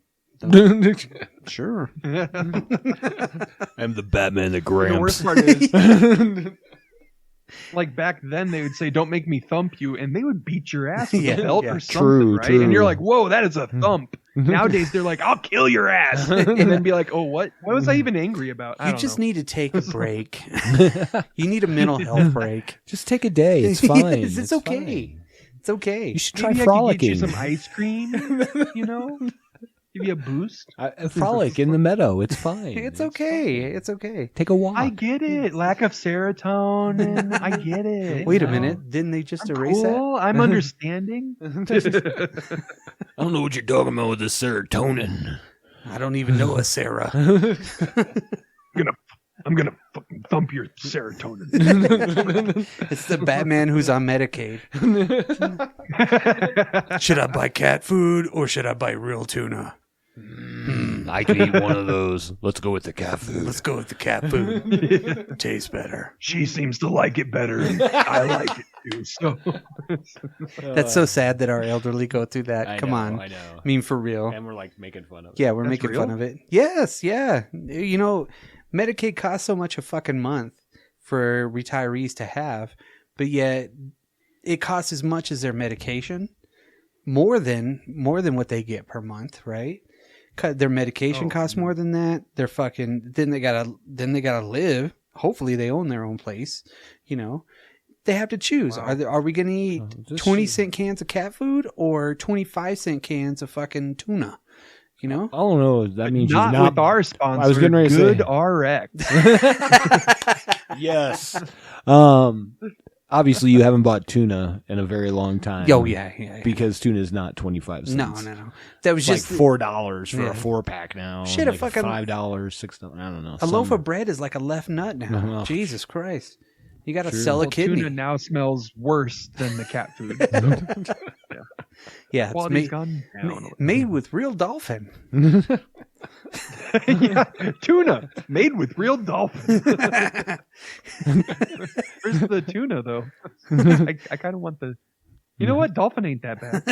Sure. I'm the Batman that grams. The worst part is, like back then, they would say, "Don't make me thump you," and they would beat your ass with a belt or something, True, right? true. And you're like, "Whoa, that is a thump." Nowadays, they're like, "I'll kill your ass," and then be like, "Oh, what? What was I even angry about?" I You don't just know. need to take a break. You need a mental health break. Just take a day. It's fine. Yes, it's okay. Fine. It's okay. You should try Maybe I could get frolicking. you some ice cream. You know, Give you a boost. Frolic in the meadow. It's fine. It's okay. It's okay. Take a walk. I get it. Lack of serotonin. I get it. Wait a minute. Didn't they just erase Cool. I'm understanding. I don't know what you're talking about with the serotonin. that? I don't even know a Sarah. I'm gonna fucking thump your serotonin. It's the Batman who's on Medicaid. Should I buy cat food or should I buy real tuna? I could eat one of those. Let's go with the cat food. Let's go with the cat food. Tastes better. She seems to like it better. I like it too. So That's so sad that our elderly go through that. Come on. I know. I mean, for real. And we're like making fun of it. Yeah, we're That's making real? fun of it. Yes, yeah. You know, Medicaid costs so much a fucking month for retirees to have, but yet it costs as much as their medication, more than what they get per month, right? Their medication costs more than that. They're fucking then they gotta live. Hopefully they own their own place. You know, they have to choose. Wow. Are we gonna eat 20-cent cans of cat food or 25-cent cans of fucking tuna? You know, I don't know. That means not you're not with our sponsor. I was getting ready to Good say. RX. Yes. Obviously, you haven't bought tuna in a very long time. oh yeah. Because tuna is not 25 cents. No. That was It's just like $4 for Yeah. a 4-pack now. Shit, like a fucking $5, $6. I don't know. a loaf of bread is like a left nut now. No. Jesus Christ, you got to True. sell a Well, kidney. tuna now smells worse than the cat food. Yeah, it's Quality's gone down. made with real dolphin. Yeah, tuna made with real dolphin. Where's the tuna though? I kind of want the. You know what? Dolphin ain't that bad.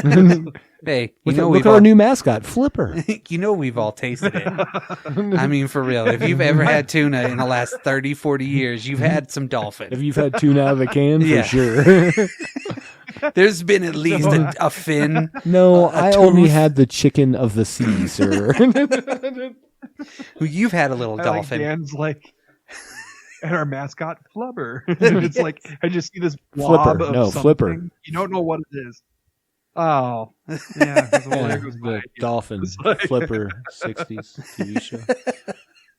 Hey, Look at our new mascot, Flipper. you know we've all tasted it. I mean, for real. If you've ever had tuna in the last 30, 40 years, you've had some dolphin. If you've had tuna out of the can, Yeah. for sure. There's been at least a fin. No, I only tooth. had the chicken of the sea, sir. You've had a little I like dolphin. Dan's like, and our mascot Flubber. It's like I just see this blob Flipper. of No, something. Flipper. You don't know what it is. Oh, yeah. 'cause the Yeah, wire goes by. the dolphin like- Flipper 60s TV show.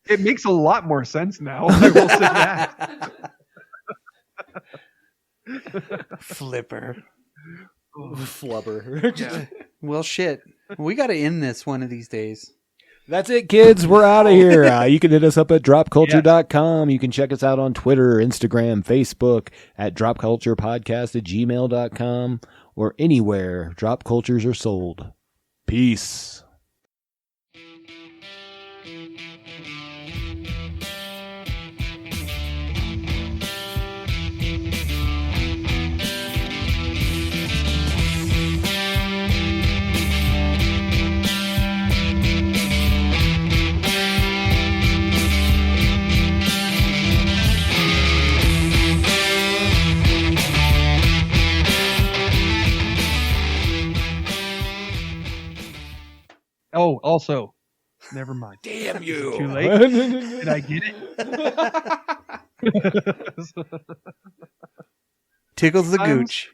It makes a lot more sense now. I will say that. Flipper. Flubber. Yeah. Well, shit. We got to end this one of these days. That's it, kids. We're out of here. You can hit us up at dropculture.com. You can check us out on Twitter, Instagram, Facebook at dropculturepodcast@gmail.com or anywhere drop cultures are sold. Peace. Oh, also, never mind. Damn you. Too late. Did I get it? Tickles the I'm- gooch.